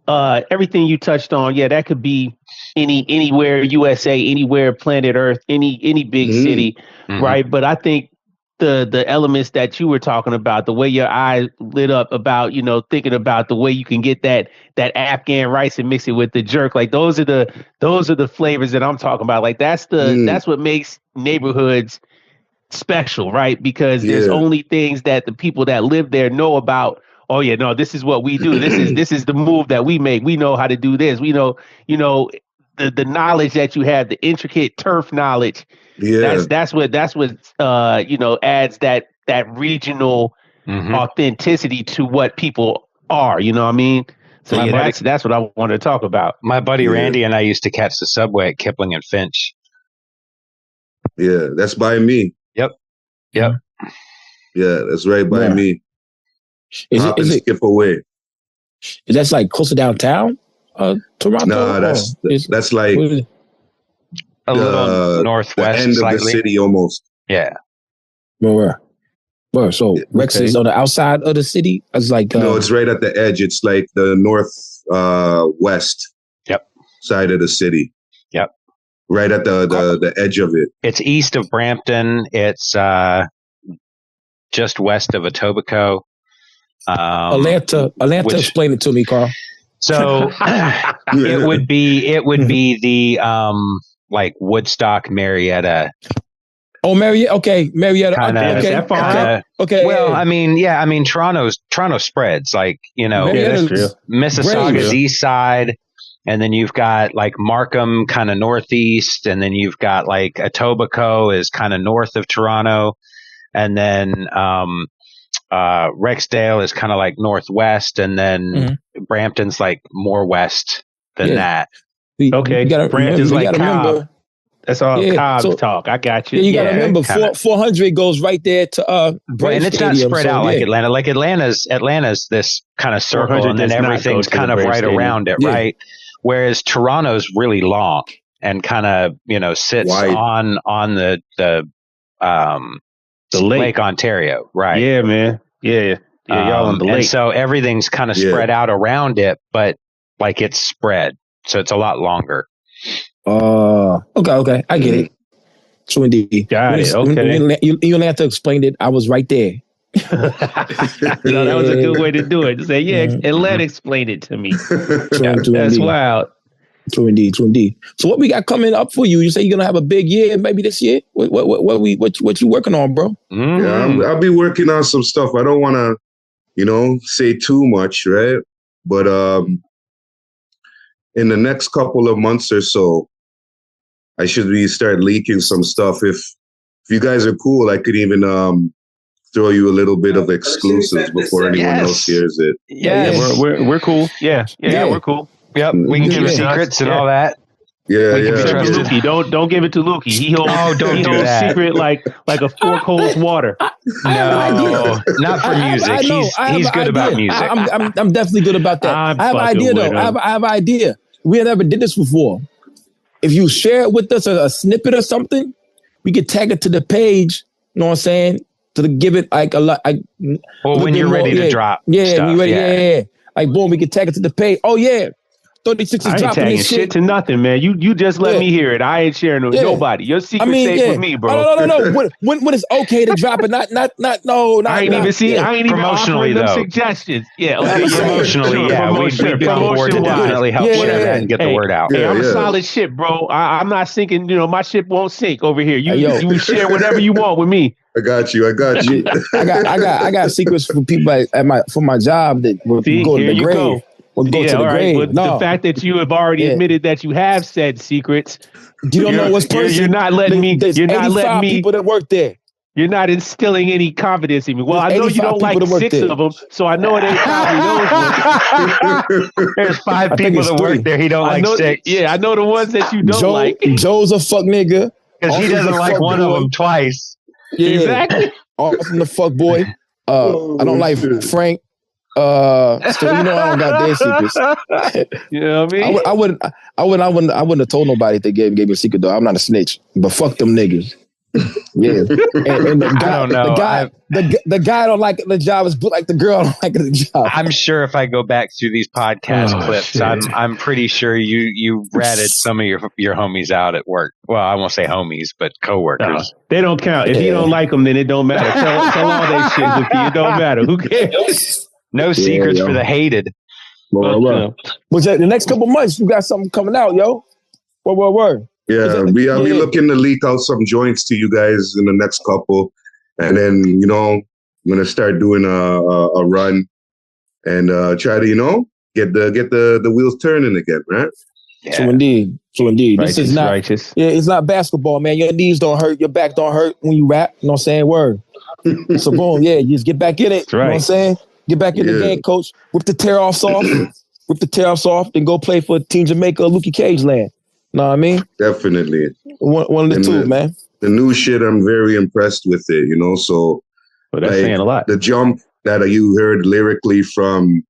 everything you touched on, that could be anywhere USA, anywhere planet Earth, any big city, right? But I think the elements that you were talking about, the way your eyes lit up about, thinking about the way you can get that Afghan rice and mix it with the jerk, like those are the flavors that I'm talking about. Like that's what makes neighborhoods special, right? Because there's only things that the people that live there know about. Oh yeah, no, this is what we do. This is the move that we make. We know how to do this. We know, the knowledge that you have, the intricate turf knowledge. Yeah, that's what adds that regional authenticity to what people are. You know what I mean? So that's what I want to talk about. My buddy Randy and I used to catch the subway at Kipling and Finch. Yeah, that's by me. Yep. Yeah, that's right by me. Is it skip away? Is that like closer downtown, Toronto? No, that's like a little northwest, the end slightly. Of the city almost. Yeah. Where? So Rex is on the outside of the city. It's like no, it's right at the edge. It's like the northwest side of the city. Yep. Right at the edge of it. It's east of Brampton. It's just west of Etobicoke. Atlanta, explain it to me, Carl. So it would be the like Woodstock, Marietta. Oh, Marietta. Okay, Marietta. Okay. Well, I mean, Toronto spreads, like, that's true. Mississauga's east side, and then you've got like Markham kind of northeast, and then you've got like Etobicoke is kind of north of Toronto, and then Rexdale is kind of like northwest, and then Brampton's like more west than that. Okay, Brampton's like Cobb. That's all Cobb's talk. I got you. Yeah, you got to remember, 400 goes right there to right, and it's not spread out like Atlanta. Like Atlanta's this kind of circle, and then everything's kind of right around it, right? Whereas Toronto's really long and kind of sits on the Lake Ontario, right? Yeah, man. Yeah, y'all on the lake. And so everything's kind of spread out around it, but like it's spread, so it's a lot longer. Okay, I get it. True indeed. Got it. Okay. You don't have to explain it. I was right there. That was a good way to do it. To say, and let explain it to me. That's indeed. Wild. True indeed. So what we got coming up for you? You say you're gonna have a big year, maybe this year. What you working on, bro? Yeah, I'll be working on some stuff. I don't want to, say too much, right? But in the next couple of months or so, I should start leaking some stuff. If you guys are cool, I could even throw you a little bit of exclusives before anyone else hears it. Yeah, we're cool. Yeah, we're cool. Yep, we can give secrets and all that. Yeah. Lukey, don't give it to Lukey. He holds secret like a Four Coals water. No, not for music. He's good about music. I'm definitely good about that. I have an idea though. I have an idea. We had never did this before. If you share it with us, a snippet or something, we could tag it to the page. You know what I'm saying? To give it like a lot. Well, when you're ready to drop. Yeah, stuff, we ready. Yeah. Like boom, we could tag it to the page. Oh yeah. 36 is dropping this shit to nothing, man. You just let me hear it. I ain't sharing with nobody. Your secret safe with me, bro. No. When it's okay to drop it, not. I ain't even offering them suggestions. Yeah, okay. Promotionally, we'd be on board to definitely help share that and get the word out. Hey, I'm a solid ship, bro. I'm not sinking. My ship won't sink over here. You share whatever you want with me. I got you. I got secrets for people for my job that will go to the grave. We'll go to the grave. But the fact that you have already admitted that you have said secrets, you don't know what's personal. You're not letting me. You're not letting me. People that work there. You're not instilling any confidence in me. Well, I know you don't like 6 of them, so I know it ain't probably those ones. There's 5 people that work there. He don't like 6. Yeah, I know the ones that you don't like. Joe's a fuck nigga because he doesn't like one of them twice. Yeah, exactly. All from the fuck boy. I don't like Frank. So I don't got their secrets. You know what I mean? I wouldn't have told nobody if they gave me a secret though. I'm not a snitch, but fuck them niggas. Yeah, and the guy, I don't know. The guy don't like the job is like the girl don't like the job. I'm sure if I go back through these podcast clips, I'm pretty sure you ratted some of your homies out at work. Well, I won't say homies, but coworkers. No, they don't count. If you don't like them, then it don't matter. Tell all that shit. It don't matter. Who cares? No secrets for the hated. Well, the next couple months, you got something coming out, yo. Word. Yeah, I'll be looking to leak out some joints to you guys in the next couple. And then, I'm going to start doing a run and try to, get the wheels turning again, right? Yeah. True indeed. Righteous, this is not righteous. Yeah, it's not basketball, man. Your knees don't hurt, your back don't hurt when you rap. You know what I'm saying? Word. So boom, you just get back in it. That's right. You know what I'm saying? Get back in the game, coach. Whip the tear-offs off. Then go play for Team Jamaica or Lukey Cage land. Know what I mean? Definitely. One of the two, man. The new shit, I'm very impressed with it, so that's saying a lot. The jump that you heard lyrically from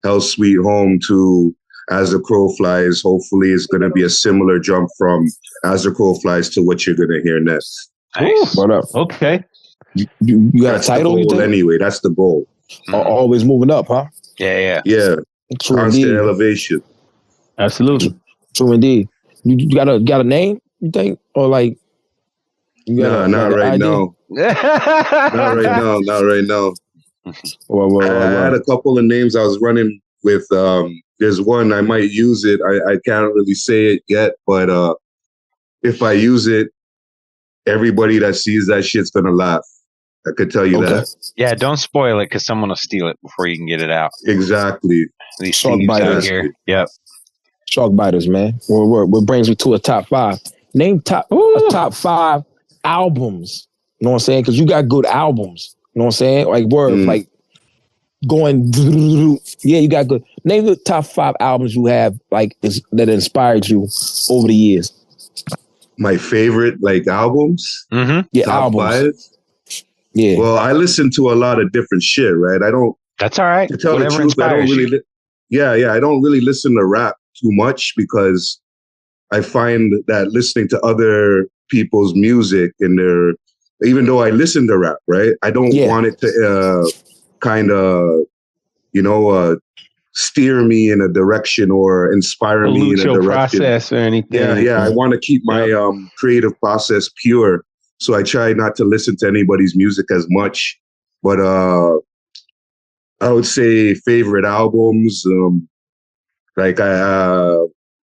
Hell Sweet Home to As the Crow Flies, hopefully is going to be a similar jump from As the Crow Flies to what you're going to hear next. Nice. What up? Okay. You got a title? The goal, anyway, that's the goal. Always moving up, huh? Yeah. True constant indeed. Elevation. Absolutely. True indeed. You got a name, you think? Or like Not right now. Not right now. Not right now. I had a couple of names I was running with. There's one I might use it. I can't really say it yet, but if I use it, everybody that sees that shit's gonna laugh. I could tell you that. Yeah, don't spoil it because someone will steal it before you can get it out. Exactly. These shark biters here. Yep. Shark biters, man. What brings me to a top 5? Name a top 5 albums. You know what I'm saying? Because you got good albums. You know what I'm saying? Like like going. Yeah, you got good. Name the top 5 albums you have like that inspired you over the years. My favorite albums. Mm-hmm. Yeah, top albums. 5. Yeah. Well, I listen to a lot of different shit, right? I don't. That's all right. To tell the truth, I don't really. I don't really listen to rap too much because I find that listening to other people's music and even though I listen to rap, right? I don't want it to kind of, steer me in a direction or inspire me in a direction. Process or anything. Yeah. I want to keep my creative process pure. So I try not to listen to anybody's music as much, but I would say favorite albums,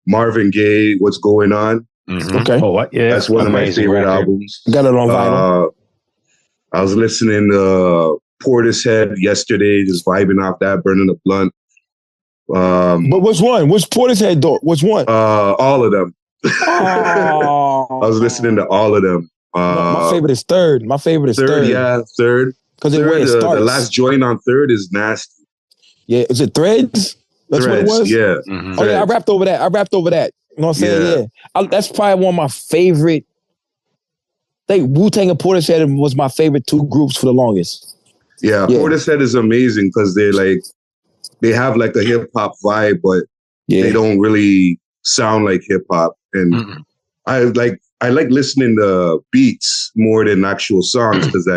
Marvin Gaye, What's Going On? Mm-hmm. Okay. Oh, what? Yeah, that's one of my favorite albums. Got it on vinyl. I was listening to Portishead yesterday, just vibing off that, burning a blunt. But which one? Which Portishead though? Which one? All of them. Oh. I was listening to all of them. My favorite is Third. My favorite is Third. Yeah, Third. Because it starts. The last joint on Third is nasty. Yeah, is it Threads? That's Threads, what it was? Yeah. Mm-hmm. Oh, yeah, I rapped over that. You know what I'm saying? Yeah. That's probably one of my favorite. I think Wu-Tang and Portishead was my favorite 2 groups for the longest. Yeah. Portishead is amazing because they have like a hip-hop vibe, but they don't really sound like hip-hop. And I like listening to beats more than actual songs because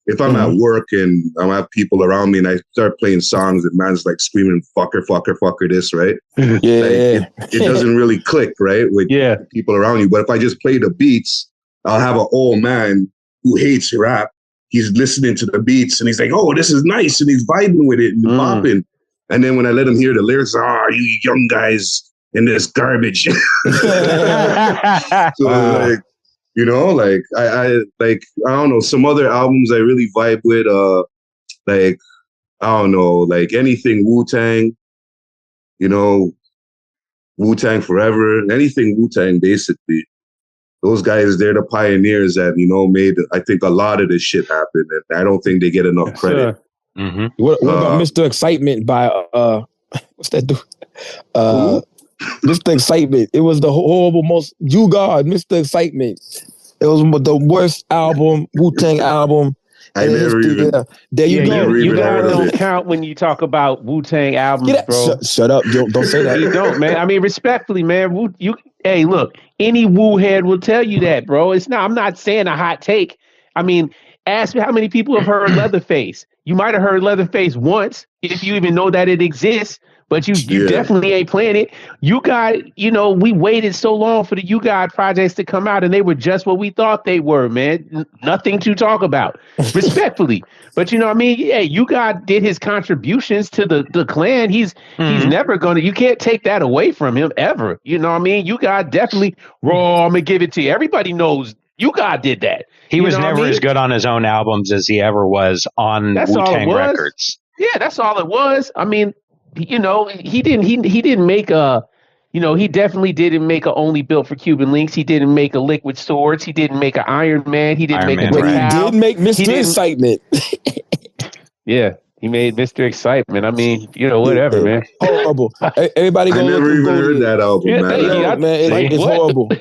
if I'm at work and I have people around me and I start playing songs and man's like screaming fucker, fucker, fucker this, right? Yeah. It doesn't really click, right? With people around you. But if I just play the beats, I'll have an old man who hates rap. He's listening to the beats and he's like, oh, this is nice. And he's vibing with it and bopping. And then when I let him hear the lyrics, you young guys in this garbage. So I don't know, some other albums I really vibe with, I don't know, anything Wu-Tang, Wu-Tang Forever, anything Wu-Tang basically. Those guys, they're the pioneers that, made, I think, a lot of this shit happen. And I don't think they get enough credit. Mm-hmm. What about Mr. Excitement by, what's that dude? Mr. Excitement. It was the horrible You God, Mr. Excitement. It was the worst album, Wu-Tang album. I never even. There you go. You guys don't count when you talk about Wu-Tang albums, bro. Shut up! Don't say that. You don't, man. I mean, respectfully, man. Hey, look. Any Wu head will tell you that, bro. I'm not saying a hot take. I mean, ask me how many people have heard Leatherface. You might have heard Leatherface once, if you even know that it exists. But you definitely ain't playing it. You got, we waited so long for the You God projects to come out, and they were just what we thought they were, man. Nothing to talk about, respectfully. But you know what I mean? Yeah, You God did his contributions to the clan. He's never gonna. You can't take that away from him ever. You know what I mean? You God definitely raw. I'm gonna give it to you. Everybody knows You God did that. He was never as good on his own albums as he ever was on Wu-Tang records. Yeah, that's all it was. I mean. He didn't make he definitely didn't make a Only Built for Cuban Links. He didn't make a Liquid Swords. He didn't make an Iron Man. He didn't make a He did make Mr. Excitement. Yeah, he made Mr. Excitement. I mean, whatever, man. Horrible. Everybody go. I never even heard that album, man. It's horrible.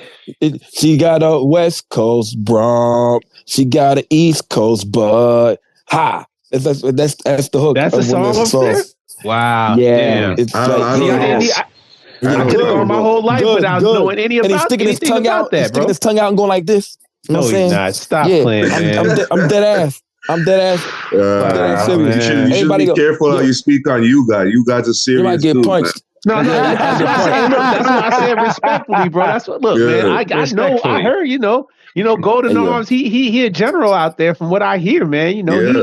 She got a West Coast brum. She got an East Coast bud. Ha. That's the hook. That's the song up there? Wow. Yeah. I could have gone my whole life without knowing any about and he's sticking his tongue out. That, he's sticking his tongue out and going like this. You know what I'm saying? He's not. Stop playing, man. I'm dead ass. I'm dead ass. You should be careful how you speak on You God. You God's a serious you might get dude, punched. No, that's what I said. Look, that's why I said respectfully, bro. That's what. Look, man. I know. I heard. Golden Arms. He a general out there, from what I hear, man.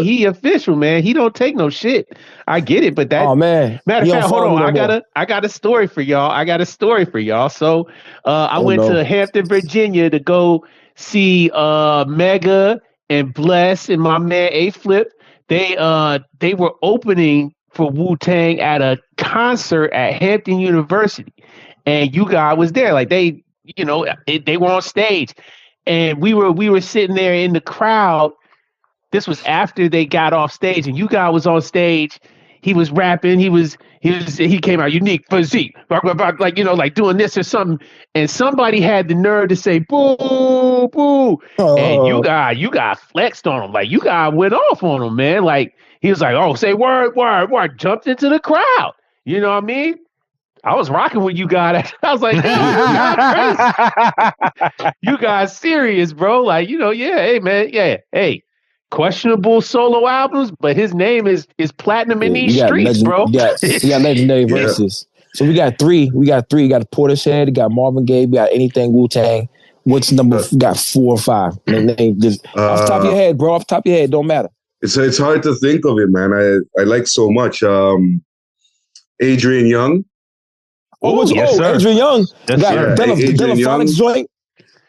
He official, man. He don't take no shit. I get it, but that. Oh man. Matter of fact, hold on. I got a story for y'all. So, I went to Hampton, Virginia, to go see Mega and Bless and my man A Flip. They were opening for Wu-Tang at a concert at Hampton University, and you guys was there. Like they were on stage, and we were sitting there in the crowd. This was after they got off stage, and you guys was on stage. He was rapping. He came out unique physique, like doing this or something. And somebody had the nerve to say boo, boo, and you got flexed on him. Like you guys went off on him, man. Like he was like, oh, say word, word, word. Jumped into the crowd. You know what I mean? I was rocking with you guys. I was like, you guys serious, bro? Like, hey, man, hey. Questionable solo albums, but his name is platinum in these streets, bro. We got legendary verses. So we got three. We got Portishead, we got Marvin Gaye, we got Anything Wu-Tang. What's number? We got 4 or 5. Name just off the top of your head, bro. Off the top of your head, don't matter. It's hard to think of it, man. I like so much. Adrian Young. Yes, sir. Adrian Young. Got Delphonics joint.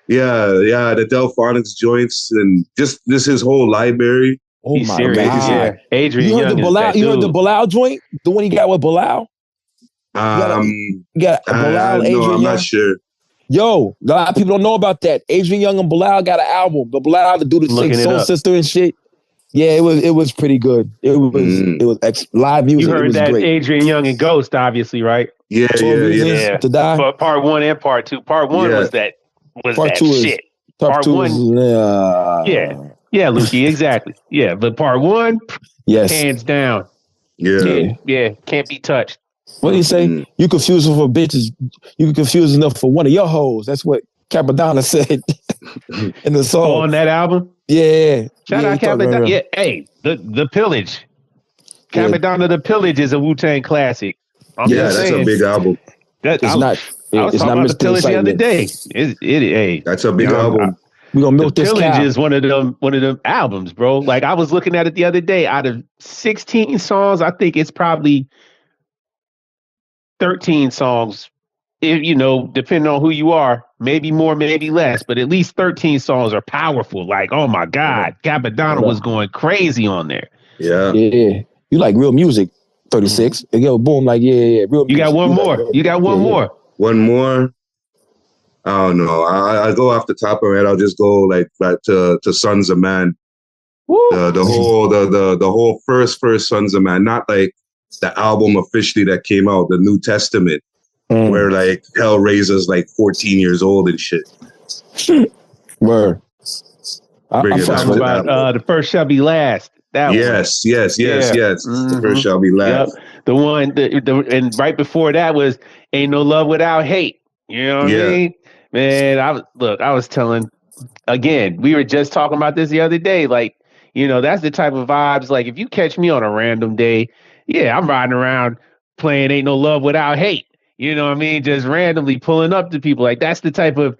Yeah, the Delphonics joints and just his whole library. Oh He's my serious. God. Yeah. Adrian you heard Young. You heard the Bilal joint? The one he got with Bilal? You got Bilal, Adrian No, I'm Young? not sure. Yo, a lot of people don't know about that. Adrian Young and Bilal got an album. The Bilal, the dude that sings Soul Sister and shit. Yeah, it was pretty good. It was live music. You heard it was that great. Adrian Young and Ghost, obviously, right? Yeah. To die. But part 1 and part 2. Part 1 was that part 2 shit. Part 2 was yeah, Lukey, exactly. Yeah, but part 1, hands down. Yeah, can't be touched. What do you say? You confuse them for bitches. You confuse enough for one of your hoes. That's what Capadonna said in the song on that album. Yeah, shout out Capadonna. Yeah, hey, the Pillage. Capadonna, the Pillage is a Wu-Tang classic. That's a big album. I was talking about the Pillage the other day. That's a big album. We gonna milk this cow. Pillage is one of them albums, bro. Like I was looking at it the other day. Out of 16 songs, I think it's probably 13 songs. Depending on who you are, maybe more, maybe less, but at least 13 songs are powerful. Like, oh my God, Capadonna was going crazy on there. Yeah. You like real music, 36. Yo, boom, like real music. You got one more. You got one more. One more. I don't know. I go off the top of it. I'll just go like to Sons of Man. The whole first Sons of Man, not like the album officially that came out, the New Testament, where like Hellraiser's like 14 years old and shit. Word. I'm talking about the first shall be last. That yes. The first shall be last. Yep. The one, and right before that was Ain't No Love Without Hate. You know what I mean? Man, I was telling, again, we were just talking about this the other day. Like, that's the type of vibes. Like, if you catch me on a random day, I'm riding around playing Ain't No Love Without Hate. You know what I mean? Just randomly pulling up to people. Like, that's the type of,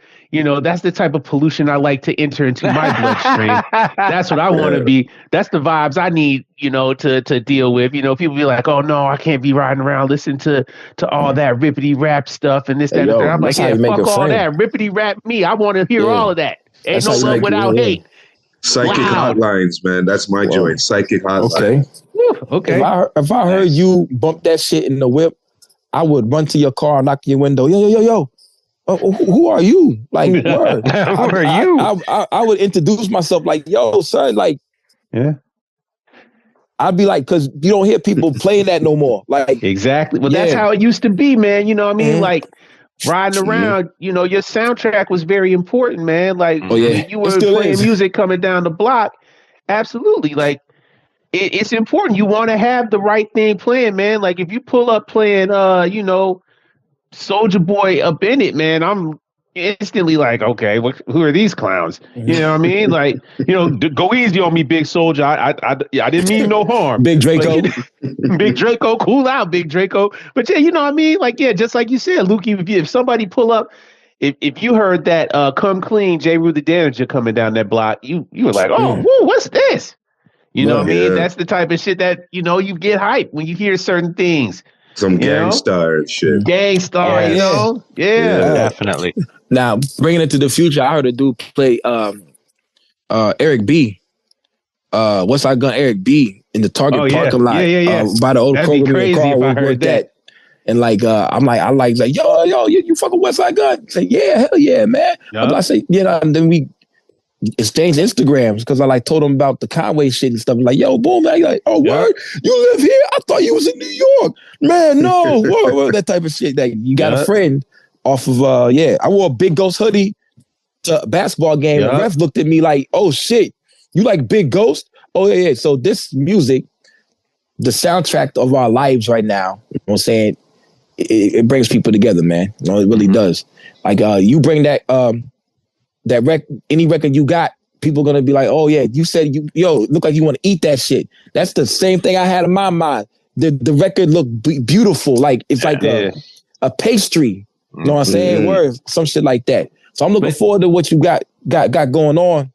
pollution I like to enter into my bloodstream. That's what I want to be. That's the vibes I need, to deal with. People be like, oh no, I can't be riding around listening to all that rippity rap stuff and this, that, and that. I'm like, fuck all that. Rippity rap me. I want to hear all of that. Ain't No Love Without Hate. Psychic Hotlines, man. That's my joint. Psychic Hotlines. Okay. If I heard you bump that shit in the whip, I would run to your car and knock your window. Yo. Who are you? Like, word. Who are you? I would introduce myself like, yo, son, like, I'd be like, because you don't hear people playing that no more. Like, exactly. Well, that's how it used to be, man. You know what I mean? Like, riding around, your soundtrack was very important, man. Like, when you were playing music coming down the block, absolutely. Like, it's important. You want to have the right thing playing, man. Like, if you pull up playing, Soulja Boy up in it, man, I'm instantly like, okay, who are these clowns? You know what I mean? Like, go easy on me, big soldier. I didn't mean no harm. Big Draco. But, Big Draco, cool out, Big Draco. But yeah, you know what I mean? Like, yeah, just like you said, Lukey, if somebody pull up, if you heard that Come Clean, J. Rue the Damager coming down that block, you were like, oh, whoa, what's this? You know what I mean? That's the type of shit that, you get hyped when you hear certain things. Some gangstar shit. Gangstar, Yeah, definitely. Now, bringing it to the future, I heard a dude play Eric B. What's I Gun Eric B. in the Target parking lot by the old Kroger car. If I heard that. And like, I'm like, yo, you fucking West Side Gun? Say, yeah, hell yeah, man. Yep. I say, and then we exchanged Instagrams because I like told him about the Conway shit and stuff. Like, yo, boom, man. Like, oh, word, you live here? I thought you was in New York, man. No, word, that type of shit. Like, you got a friend off of I wore a Big Ghost hoodie to a basketball game. The ref looked at me like, oh shit, you like Big Ghost? Oh yeah. So this music, the soundtrack of our lives right now, you know what I'm saying, it brings people together, man. It really does. Like you bring that any record you got, people gonna be like, oh yeah, you said look like you want to eat that shit. That's the same thing I had in my mind. The record looked beautiful, like it's like a pastry. You know what I'm saying? Word, some shit like that. So I'm looking forward to what you got going on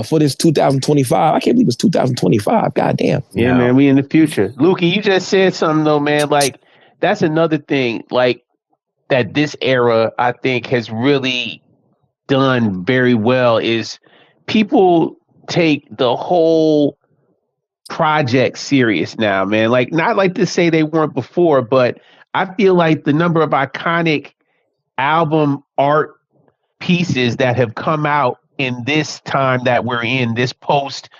for this 2025. I can't believe it's 2025. God damn. Yeah, man, we in the future. Lukey, you just said something though, man. Like that's another thing, like that this era I think has really done very well is people take the whole project serious now, man. Like not like to say they weren't before, but I feel like the number of iconic album art pieces that have come out in this time that we're in, this post,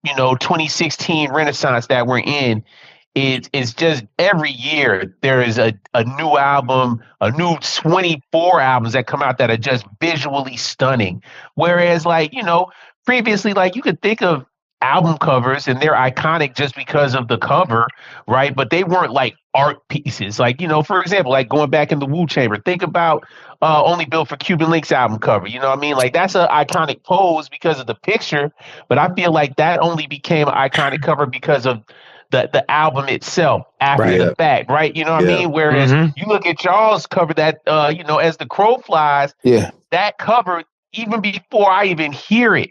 2016 Renaissance that we're in, it's just every year there is a new album, a new 24 albums that come out that are just visually stunning. Whereas previously, like you could think of album covers and they're iconic just because of the cover, right? But they weren't like art pieces. Like, for example, like going back in the Wu Chamber, think about Only Built for Cuban Links album cover. You know what I mean? Like that's an iconic pose because of the picture, but I feel like that only became an iconic cover because of the album itself after the fact, right? You know what I mean? Whereas you look at y'all's cover that, As the Crow Flies, that cover, even before I even hear it,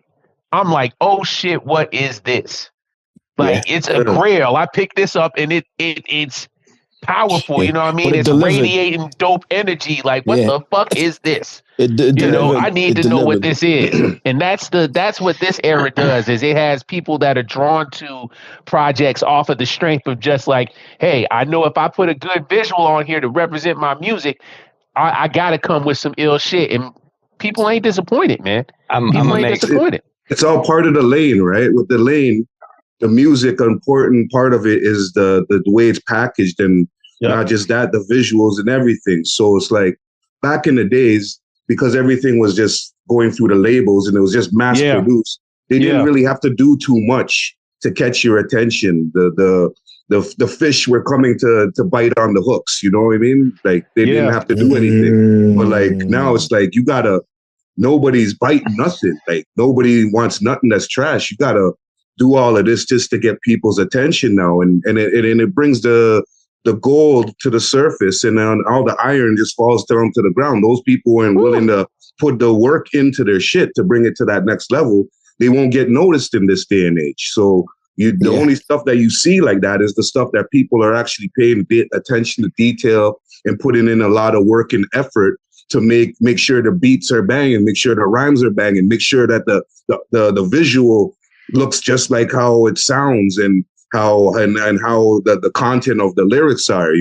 I'm like, oh shit, what is this? Like it's a grail. I picked this up and it's powerful. You know what I mean? It's radiating dope energy. Like what the fuck is this? I need to know what this is. And that's what this era does is it has people that are drawn to projects off of the strength of just like, hey, I know if I put a good visual on here to represent my music, I gotta come with some ill shit. And people ain't disappointed, man. People ain't disappointed. It's all part of the lane, right? With the lane, the music, an important part of it is the way it's packaged and not just that, the visuals and everything. So it's like back in the days, because everything was just going through the labels and it was just mass produced, they didn't really have to do too much to catch your attention. The fish were coming to bite on the hooks, you know what I mean? Like they didn't have to do anything. But like now it's like nobody's biting nothing. Like nobody wants nothing that's trash. You gotta do all of this just to get people's attention now, and it brings the gold to the surface, and then all the iron just falls down to the ground. Those people weren't willing to put the work into their shit to bring it to that next level. They won't get noticed in this day and age. So the only stuff that you see like that is the stuff that people are actually paying attention to detail and putting in a lot of work and effort to make sure the beats are banging, make sure the rhymes are banging, make sure that the visual looks just like how it sounds and how the content of the lyrics are,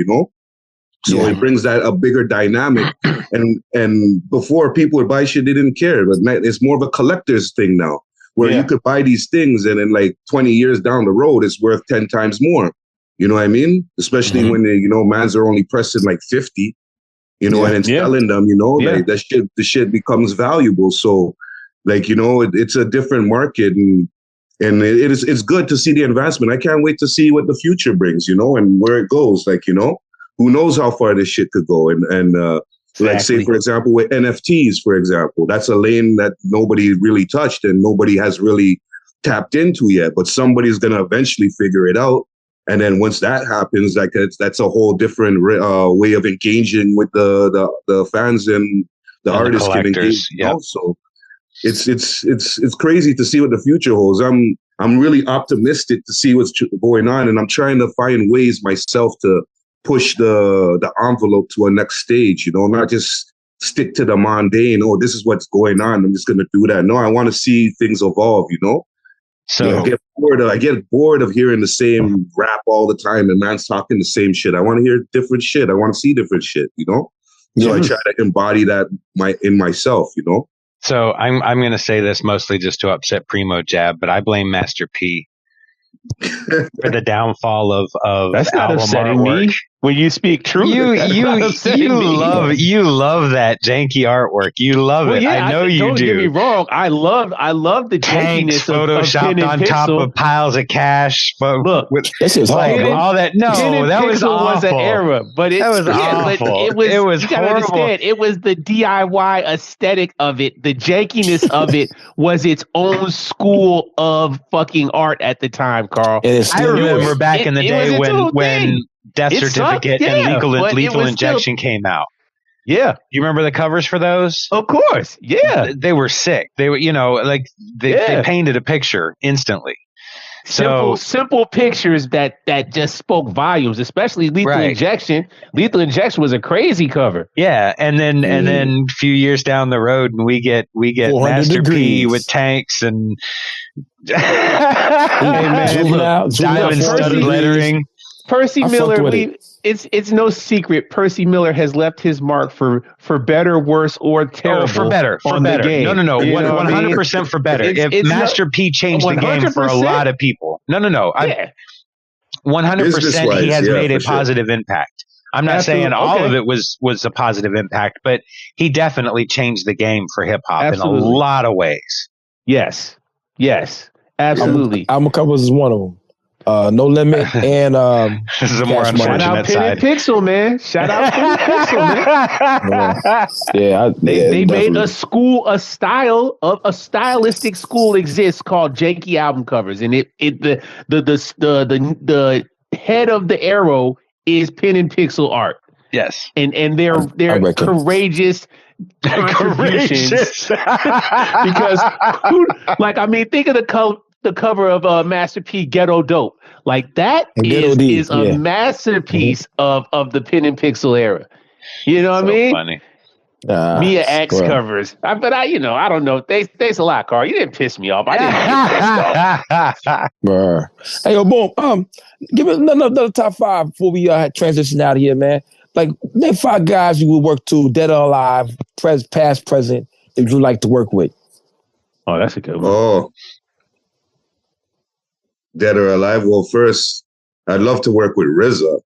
So it brings that a bigger dynamic. And before people would buy shit, they didn't care. But it's more of a collector's thing now, where you could buy these things and then like 20 years down the road, it's worth 10 times more. You know what I mean? Especially when mans are only pressing like 50. And then selling them, like the shit becomes valuable. So like, it's a different market and it's good to see the advancement. I can't wait to see what the future brings, and where it goes. Like, who knows how far this shit could go. And Like say, for example, with NFTs, for example, that's a lane that nobody really touched and nobody has really tapped into yet, but somebody's going to eventually figure it out. And then once that happens, like that's a whole different way of engaging with the fans and the artists can engage. Yep. Also, it's crazy to see what the future holds. I'm really optimistic to see what's going on, and I'm trying to find ways myself to push the envelope to a next stage, you know, not just stick to the mundane. Oh, this is what's going on, I'm just going to do that. No, I want to see things evolve, you know? So I get bored of hearing the same rap all the time and man's talking the same shit. I want to hear different shit. I want to see different shit, you know? So I try to embody that in myself, you know? So I'm going to say this mostly just to upset Primo Jab, but I blame Master P for the downfall of that's not upsetting me. When you speak truth, you love that janky artwork. You love it. Yeah, I know you do. Don't get me wrong. I love the jankiness photoshopped on top of piles of cash. But look, this is like all that. No, that was awful. Was an era, but that was awful. It was. You gotta understand. It was the DIY aesthetic of it. The jankiness of it was its own school of fucking art at the time, Carl. I remember back in the day when Death Certificate and Lethal Injection came out. Yeah. You remember the covers for those? Of course. Yeah. They were sick. They were, you know, like they painted a picture instantly. Simple pictures that just spoke volumes, especially Lethal Injection. Lethal Injection was a crazy cover. Yeah, and then a few years down the road, and we get Master P with tanks and diamond studded lettering. Percy Miller, it's no secret. Percy Miller has left his mark for better, worse, or terrible. For better. No, 100% for better. If Master P changed the game for a lot of people. No. 100% he has made a positive impact. I'm not saying all of it was a positive impact, but he definitely changed the game for hip hop in a lot of ways. Yes, absolutely. Album covers is one of them. No Limit and this is a more unfortunate shout out side. Pen and Pixel, man. Shout out Pen and Pixel, man. They made a stylistic school exists called janky album covers, and the head of the arrow is Pen and Pixel art. Yes, and they're courageous. Because think of the cover of Master P Ghetto Dope. Like that is a masterpiece of the Pen and Pixel era. You know what I mean? Funny. Mia X covers. I don't know. Thanks a lot, Carl. You didn't piss me off. I didn't. Hey, yo, boom. Give us another top 5 before we transition out of here, man. Like, name 5 guys you would work to, dead or alive, past, present, that you like to work with. Oh, that's a good one. Oh. Dead or alive? Well, first, I'd love to work with RZA.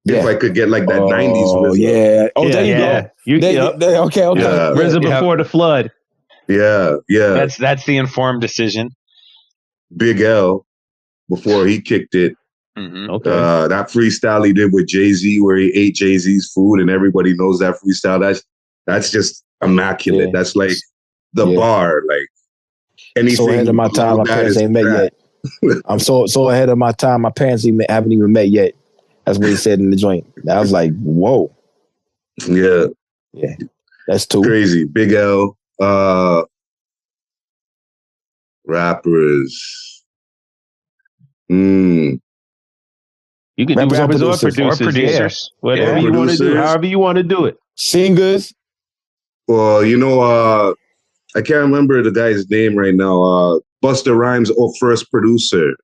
If I could get like that 90s RZA. Yeah. Oh, there you go. Okay. Yeah. RZA before the flood. Yeah. That's the informed decision. Big L before he kicked it. Mm-hmm. Okay. That freestyle he did with Jay-Z where he ate Jay-Z's food and everybody knows that freestyle. That's just immaculate. Yeah. That's like the bar. Like anything. So ahead of my time, my parents ain't met yet. I'm so ahead of my time, my parents haven't even met yet. That's what he said in the joint. I was like, whoa. Yeah. That's 2. Crazy. Big L. Rappers. You can do rappers or producers. Whatever you want to do, however you want to do it. Singers. Well, I can't remember the guy's name right now. Busta Rhymes' first producer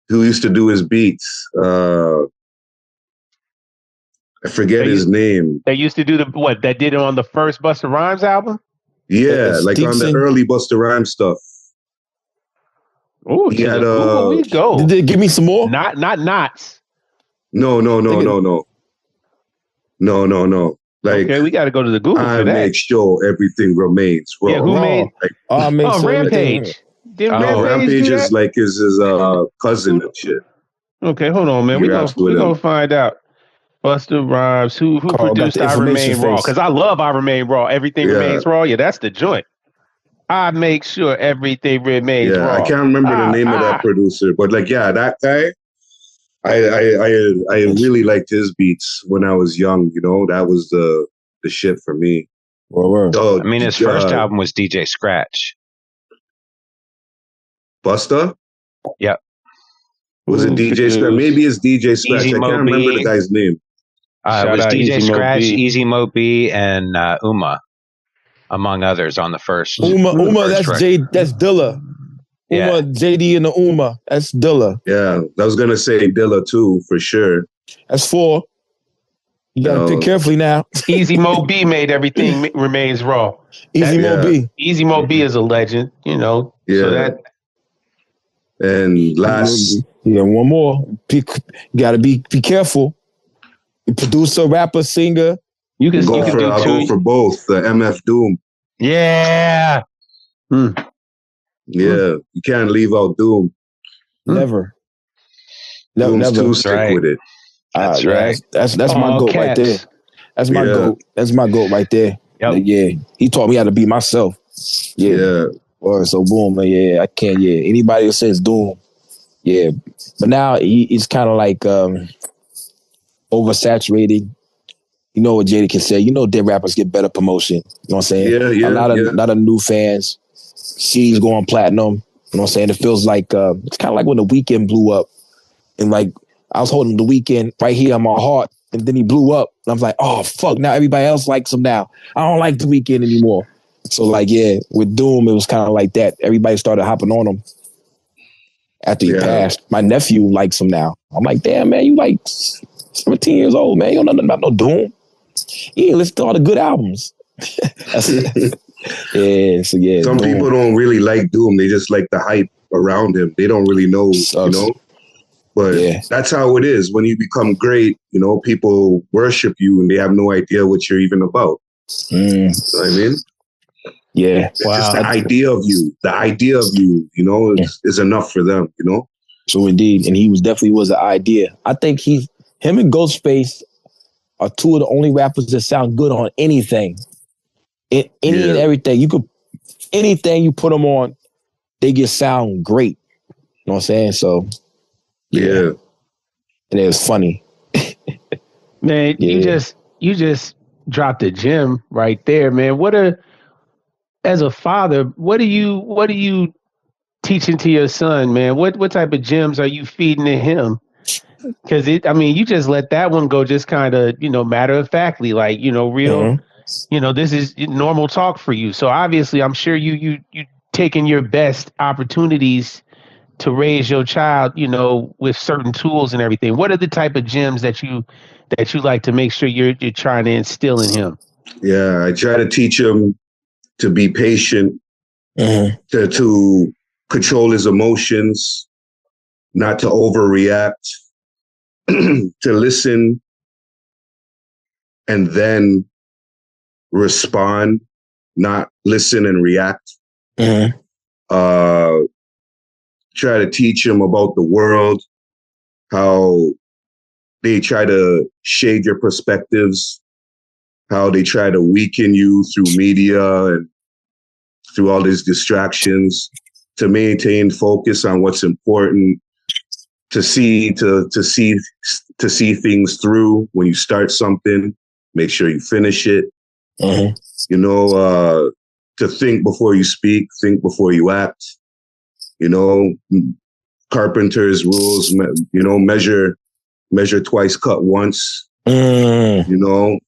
who used to do his beats. I forget his name. They used to do that did it on the first Busta Rhymes album? Yeah, like on the early Busta Rhymes stuff. Oh, we go. Did they give me some more? Not knots. No. Like, okay, we got to go to the Google for that. I make sure everything remains raw. Yeah, who made? Rampage. Rampage is like his cousin and shit. Okay, hold on, man. We're gonna find out. Busta Rhymes. Who produced I information Remain Raw? face. Because I love I Remain Raw. Everything remains raw. Yeah, that's the joint. I make sure everything remains raw. I can't remember the name of that producer, but like, yeah, that guy. I really liked his beats when I was young. You know, that was the shit for me. I mean, his first album was DJ Scratch. Busta? Yep. Was it DJ Scratch? Maybe it's DJ Scratch. I can't remember the guy's name. It was DJ Scratch, Easy Mo B, and Uma, among others, on the first. Uma, that's Dilla. Yeah. Uma, JD and the Uma. That's Dilla. Yeah, I was gonna say Dilla too, for sure. That's 4. You gotta pick carefully now. Easy Mo B made everything remains raw. Mo B. Easy Mo B is a legend, you know. Yeah. So that. And last, one more. You gotta be careful. Producer, rapper, singer. You can go for both. The MF Doom. Yeah. Yeah, you can't leave out Doom. Never. Doom's too sick with it. That's right. That's my goat right there. That's my goat. That's my goat right there. Yep. Yeah, he taught me how to be myself. Yeah. So boom, man. Yeah, I can't. Yeah, anybody who says Doom. Yeah, but now it's kind of like oversaturated. You know what Jada can say. You know, dead rappers get better promotion. You know what I'm saying? Yeah. A lot of new fans. CDs going platinum. You know what I'm saying? It feels like it's kind of like when The Weeknd blew up, and like I was holding The Weeknd right here on my heart, and then he blew up, and I was like, oh fuck! Now everybody else likes him. Now I don't like The Weeknd anymore. So like, yeah, with Doom, it was kind of like that. Everybody started hopping on him after he passed. My nephew likes him now. I'm like, damn man, you like 17 years old, man. You don't know nothing about no Doom. You ain't listen to all the good albums. Some Doom. people don't really like Doom. They just like the hype around him. They don't really know, you know. But that's how it is. When you become great, you know, people worship you and they have no idea what you're even about. You know what I mean? Yeah. It's just the idea of you. The idea of you, you know, is enough for them, you know? So indeed. And he definitely was an idea. I think him and Ghostface are two of the only rappers that sound good on anything. And everything. Anything you put them on, they just sound great. You know what I'm saying? So, yeah. And it was funny. Man, you just dropped a gem right there, man. As a father, what are you teaching to your son, man? What type of gems are you feeding to him? Because you just let that one go, just kind of, you know, matter of factly, like, you know, real, you know, this is normal talk for you. So obviously, I'm sure you taking your best opportunities to raise your child, you know, with certain tools and everything. What are the type of gems that you like to make sure you're trying to instill in him? Yeah, I try to teach him to be patient, to control his emotions, not to overreact, to listen and then respond, not listen and react. Try to teach him about the world, how they try to shade your perspectives, how they try to weaken you through media and through all these distractions, to maintain focus on what's important, to see things through. When you start something, make sure you finish it. You know, to think before you speak, think before you act. You know, Carpenter's rules. You know, measure twice, cut once. You know,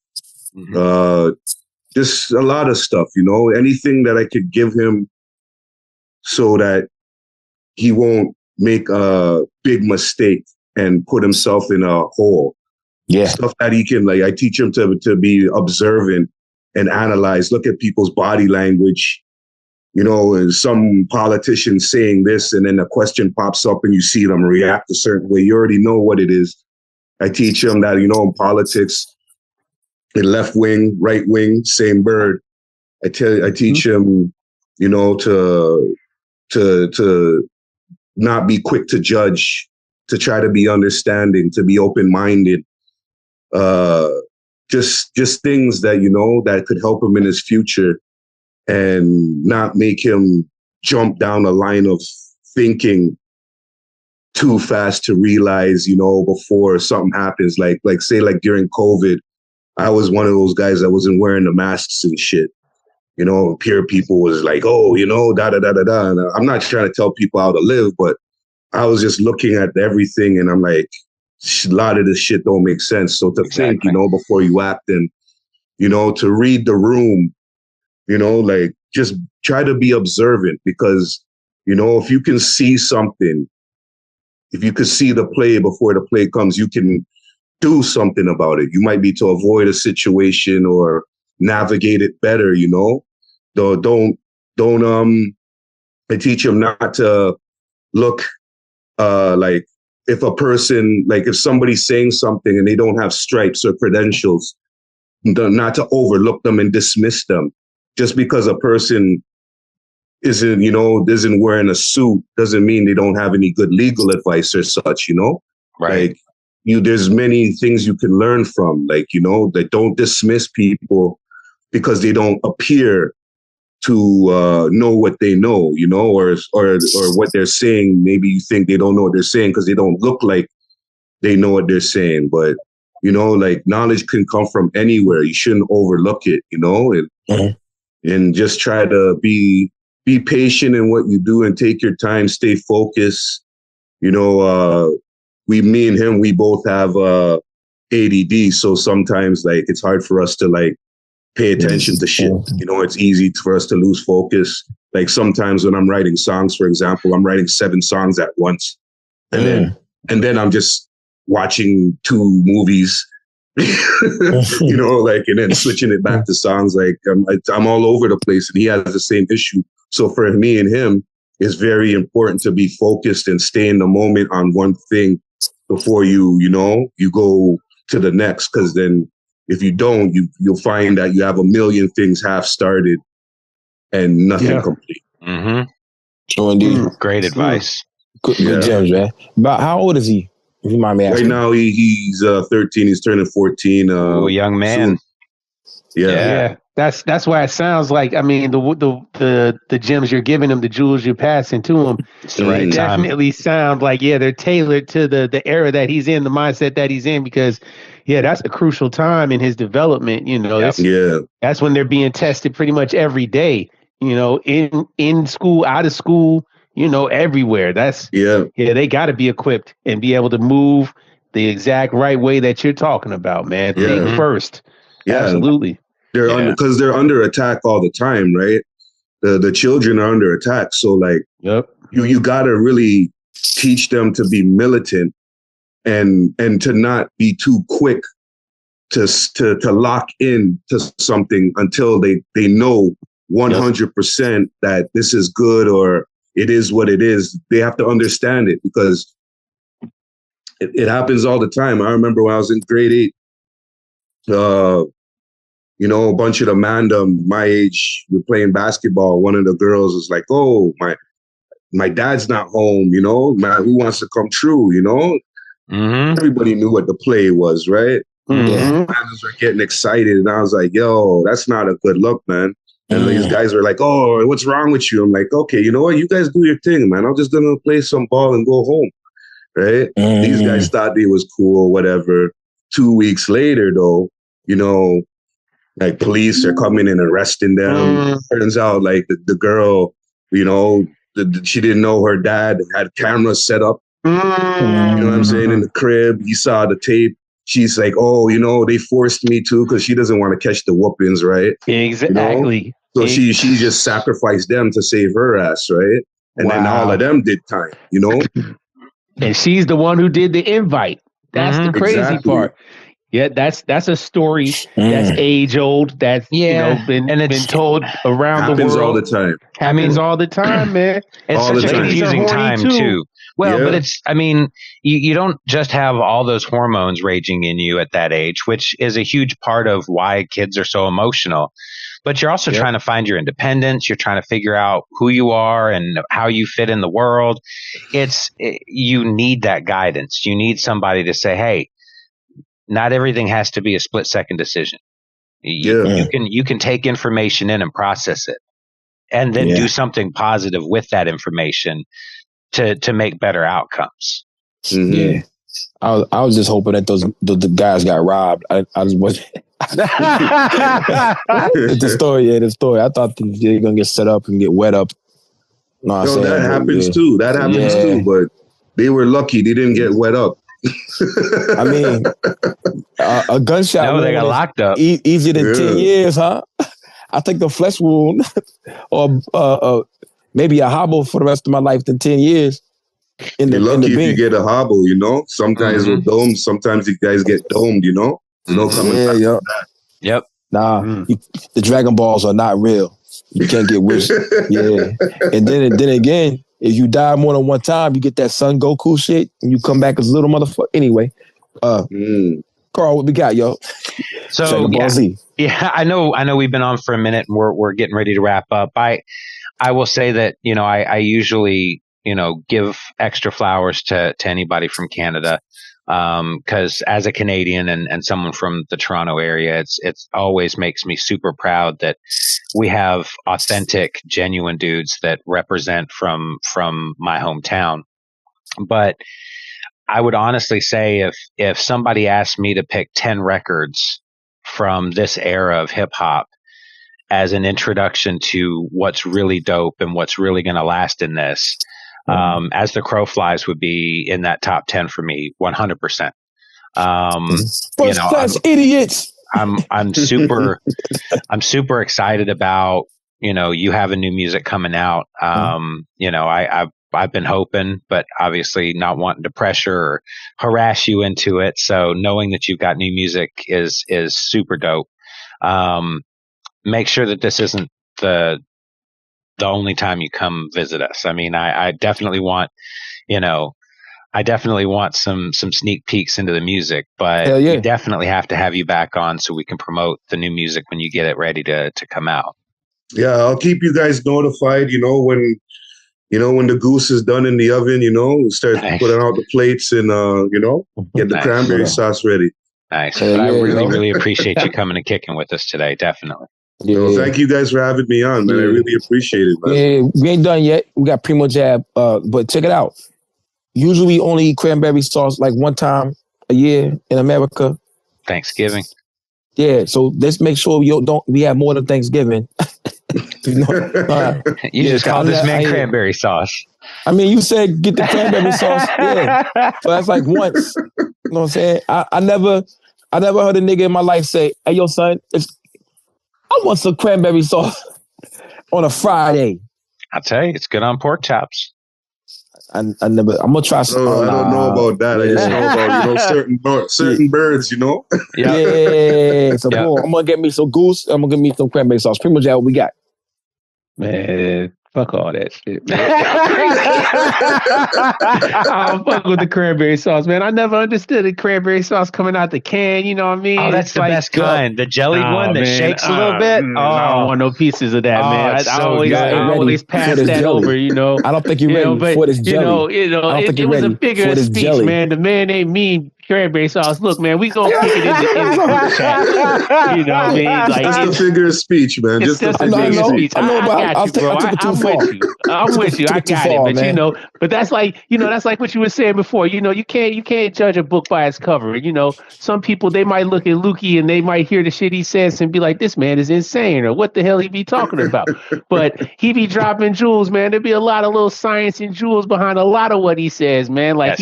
just a lot of stuff. You know, anything that I could give him so that he won't make a big mistake and put himself in a hole. Yeah. Stuff that he can, like, I teach him to be observant and analyze, look at people's body language. You know, some politicians saying this and then a question pops up and you see them react a certain way. You already know what it is. I teach him that, you know, in politics, in left wing, right wing, same bird. I teach him, you know, to not be quick to judge, to try to be understanding, to be open-minded, just things that, that could help him in his future and not make him jump down a line of thinking too fast to realize, before something happens. Like say during COVID, I was one of those guys that wasn't wearing the masks and shit. Peer people was like, oh, da da da da da. And I'm not trying to tell people how to live, but I was just looking at everything and I'm like, a lot of this shit don't make sense. So to think, before you act, and, to read the room, like just try to be observant, because, if you can see something, if you could see the play before the play comes, you can do something about it. You might be to avoid a situation or navigate it better, Don't I teach them not to look like if a person, like if somebody's saying something and they don't have stripes or credentials, not to overlook them and dismiss them. Just because a person isn't wearing a suit doesn't mean they don't have any good legal advice or such, Right. Like there's many things you can learn from, like, that don't dismiss people because they don't appear to know what they know, or what they're saying. Maybe you think they don't know what they're saying because they don't look like they know what they're saying. But, like knowledge can come from anywhere. You shouldn't overlook it, and just try to be patient in what you do and take your time, stay focused. Me and him, we both have ADD. So sometimes like it's hard for us to like pay attention to shit. It's easy for us to lose focus. Like sometimes when I'm writing songs, for example, I'm writing 7 songs at once. And then I'm just watching 2 movies, and then switching it back to songs. Like I'm all over the place, and he has the same issue. So for me and him, it's very important to be focused and stay in the moment on one thing before you go to the next. Because then if you don't, you'll find that you have a million things half started and nothing complete. Mm-hmm. True indeed. Great advice. Good gems, man. About how old is he? If you mind me asking. Right now, he's 13. He's turning 14. Young man. Soon. Yeah. That's why it sounds like, I mean, the gems you're giving him, the jewels you're passing to him, It's the right time. Definitely sound like, they're tailored to the era that he's in, the mindset that he's in, because that's a crucial time in his development. That's when they're being tested pretty much every day, in school, out of school, everywhere. They got to be equipped and be able to move the exact right way that you're talking about, man. Think first. Absolutely. Because they're under attack all the time, right? The children are under attack. So like, you got to really teach them to be militant and to not be too quick to lock in to something until they know 100% that this is good or it is what it is. They have to understand it, because it happens all the time. I remember when I was in grade 8, a bunch of the mandem my age were playing basketball. One of the girls was like, "Oh, my dad's not home. Who wants to come true?" Everybody knew what the play was, right? Mm-hmm. Fans were getting excited, and I was like, "Yo, that's not a good look, man." And these guys were like, "Oh, what's wrong with you?" I'm like, "Okay, you know what? You guys do your thing, man. I'm just gonna play some ball and go home." Right? These guys thought they was cool, whatever. 2 weeks later, though, like police are coming and arresting them. Turns out, like the girl, she didn't know her dad had cameras set up. You know what I'm saying? In the crib, he saw the tape. She's like, "Oh, they forced me to," because she doesn't want to catch the whoopings, right? Exactly. So she just sacrificed them to save her ass, right? And then all of them did time, And she's the one who did the invite. That's the crazy part. Yeah, that's a story that's age old. That's been told around the world. Happens all the time. Happens all the time, man. It's such a confusing time too. Well, but it's, you don't just have all those hormones raging in you at that age, which is a huge part of why kids are so emotional. But you're also trying to find your independence. You're trying to figure out who you are and how you fit in the world. You need that guidance. You need somebody to say, "Hey, not everything has to be a split-second decision. You can take information in and process it, and then do something positive with that information to make better outcomes. Mm-hmm. Yeah, I was just hoping that the guys got robbed. I just wasn't. the story. I thought they were gonna get set up and get wet up. That happens too. That happens too. But they were lucky; they didn't get wet up. I mean, a gunshot. No, they got locked up. Easier than 10 years, huh? I think the flesh wound, or maybe a hobble for the rest of my life than 10 years. You're lucky if you get a hobble, you know. Some guys with domes. Sometimes you guys get domed, you know. No coming back from that. Yep. Nah, the Dragon Balls are not real. You can't get worse. Yeah. And then again, if you die more than one time, you get that Son Goku shit, and you come back as a little motherfucker. Anyway, Carl, what we got, yo? So I know we've been on for a minute, and we're getting ready to wrap up. I will say that, you know, I usually, you know, give extra flowers to anybody from Canada. Cause as a Canadian and someone from the Toronto area, it's always makes me super proud that we have authentic, genuine dudes that represent from my hometown. But I would honestly say if somebody asked me to pick 10 records from this era of hip hop as an introduction to what's really dope and what's really going to last in this, as the crow flies would be in that top 10 for me, 100%. First class idiots. I'm super excited about, you know, you having new music coming out. You know, I've been hoping, but obviously not wanting to pressure or harass you into it. So knowing that you've got new music is super dope. Make sure that this isn't the only time you come visit us. I mean, I definitely want, you know, some sneak peeks into the music, but we definitely have to have you back on so we can promote the new music when you get it ready to come out. Yeah, I'll keep you guys notified, you know, when the goose is done in the oven, you know, start putting out the plates and, you know, get the cranberry sauce ready. Nice. But I really appreciate you coming and kicking with us today. Definitely. Yeah. Well, thank you guys for having me on, man. I really appreciate it, man. Yeah, we ain't done yet. We got Primo Jab, but check it out. Usually we only eat cranberry sauce like one time a year in America. Thanksgiving. Yeah, so let's make sure we have more than Thanksgiving. You just call this man cranberry sauce. I mean, you said get the cranberry sauce. Yeah. So that's like once. You know what I'm saying? I never heard a nigga in my life say, "Hey, yo, son, I want some cranberry sauce on a Friday." I'll tell you, it's good on pork chops. I'm gonna try some. I don't know about that. I just know about, you know, certain birds, you know. Yeah. So boom, I'm gonna get me some goose. I'm gonna get me some cranberry sauce. Pretty much what we got. Man, fuck all that shit, man. I'll fuck with the cranberry sauce, man. I never understood the cranberry sauce coming out the can, you know what I mean? Oh, that's the best kind. The jellied one that shakes a little bit. I don't want no pieces of that, man. I always pass that over, you know. I don't think you're ready for this jelly. It was a bigger speech, man. The man ain't mean cranberry sauce. Look, man, we gonna kick it in the group chat. You know what I mean? Like, just a figure of speech, man. Just a figure of speech. I know about. I I'm with you. I got it. But man. You know, but that's like what you were saying before. You know, you can't judge a book by its cover. You know, some people, they might look at Lukey and they might hear the shit he says and be like, this man is insane, or what the hell he be talking about. But he be dropping jewels, man. There be a lot of little science and jewels behind a lot of what he says, man. Like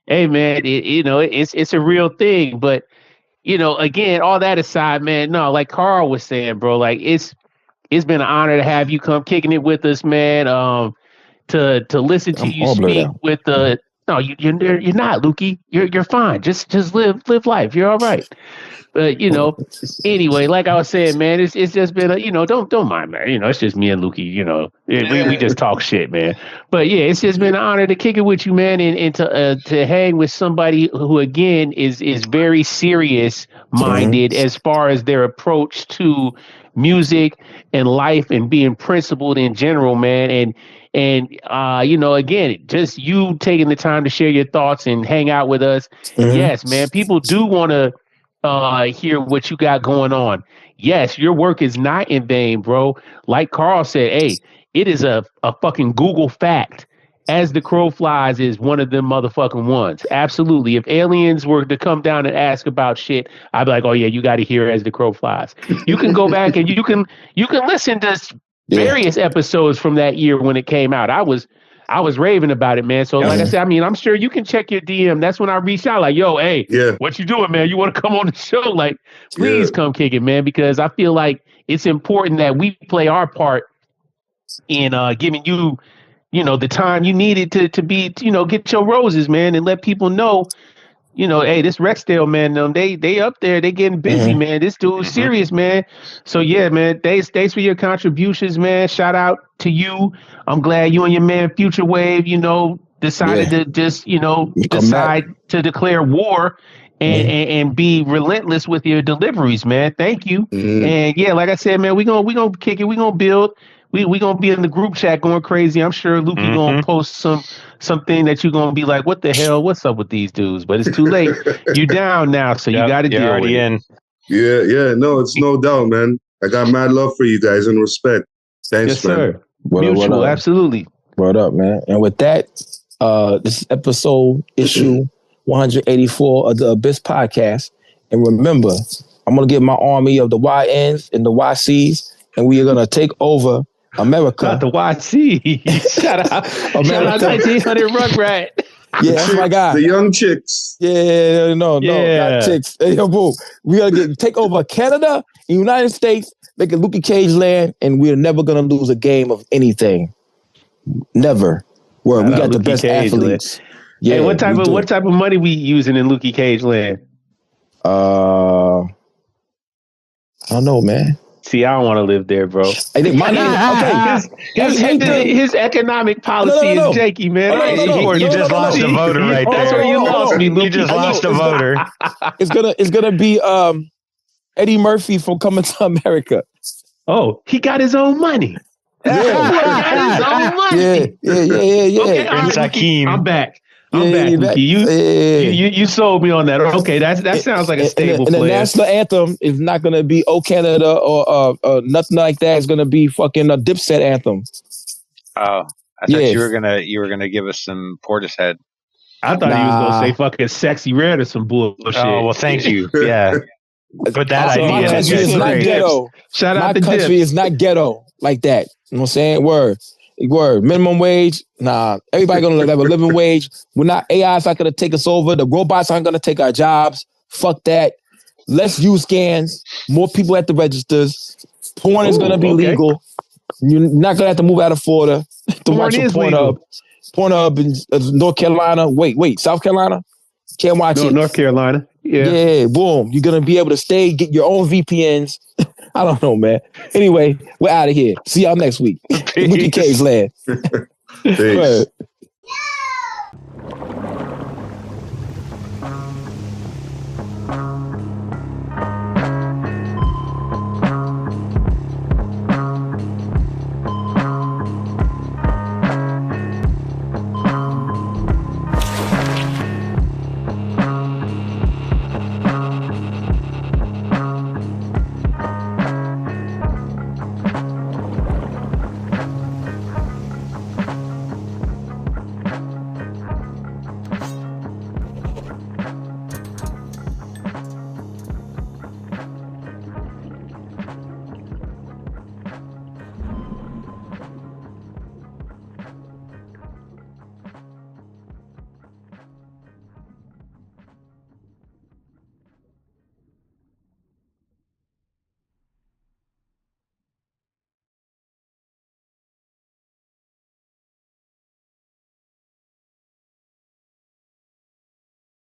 hey man, it's a real thing. But you know, again, all that aside, man, no, like Carl was saying, bro, like it's been an honor to have you come kicking it with us, man. To listen to you speak with the you're not, Lukey. You're fine. Just live life. You're all right. But you know, anyway, like I was saying, man, it's just been don't mind, man. You know, it's just me and Lukey. You know, we just talk shit, man. But yeah, it's just been an honor to kick it with you, man, and to hang with somebody who again is very serious minded as far as their approach to music and life and being principled in general, man. And you know, again, just you taking the time to share your thoughts and hang out with us. Yes, man, people do want to hear what you got going on. Yes, your work is not in vain, bro. Like Carl said, hey, it is a fucking Google fact. As the crow flies is one of them motherfucking ones. Absolutely. If aliens were to come down and ask about shit, I'd be like, oh yeah, you got to hear As the Crow Flies. You can go back and you can listen to various episodes from that year when it came out. I was raving about it, man. So like I said, I mean, I'm sure you can check your DM. That's when I reached out like, yo, hey, what you doing, man? You want to come on the show? Like, please come kick it, man, because I feel like it's important that we play our part in giving you, you know, the time you needed to be, you know, get your roses, man, and let people know, you know, hey, this Rexdale, man, they up there, they getting busy, man. This dude's serious, man. So yeah, man, thanks for your contributions, man. Shout out to you. I'm glad you and your man Futurewave, you know, decided to just, you know, decide to declare war and be relentless with your deliveries, man. Thank you. And yeah, like I said, man, we gonna kick it, we gonna build. We gonna be in the group chat going crazy. I'm sure Lukey gonna post something that you gonna be like, what the hell? What's up with these dudes? But it's too late. You down now, so you got to deal with it. Yeah. No, it's no doubt, man. I got mad love for you guys and respect. Thanks, yes, man. Sir. Mutual, absolutely. Word up, man. And with that, this is episode issue 184 of the Abyss Podcast. And remember, I'm gonna get my army of the YNs and the YCs, and we are gonna take over America. Not the YC. Shout out 1900 Rugrat. Yeah, that's my guy. The young chicks. No, not chicks. Hey, yo, boo. We gotta take over Canada and United States, make it Luke Cage land, and we're never gonna lose a game of anything. Never. We got the best athletes. Land. Yeah. Hey, what type of money we using in Lukey Cage land? I don't know, man. See, I don't want to live there, bro. I think my name. His economic policy is janky, man. You just lost a voter right there. That's where you lost me, Luke. You just lost a voter. It's gonna be Eddie Murphy from Coming to America. Oh, he got his own money. Yeah. Okay, Prince Hakeem. I'm back. You sold me on that. Okay, that sounds like a stable and plan. the national anthem is not going to be "Oh Canada" or nothing like that. It's going to be fucking a Dipset anthem. Oh, I thought you were gonna give us some Portishead. I thought he was gonna say fucking "Sexy Red" or some bullshit. Oh well, thank you. Yeah, but that my country is not ghetto. Shout out my to country is not ghetto like that. You know what I'm saying? Word. Minimum wage. Nah. Everybody gonna have a living wage. We're not AI's not gonna take us over. The robots aren't gonna take our jobs. Fuck that. Less use scans. More people at the registers. Porn is gonna be legal. You're not gonna have to move out of Florida to watch a Pornhub. Pornhub in North Carolina. Wait, South Carolina? Can't watch it. North Carolina. Yeah, boom. You're gonna be able to get your own VPNs. I don't know, man. Anyway, we're out of here. See y'all next week. Luke Cage land. Peace.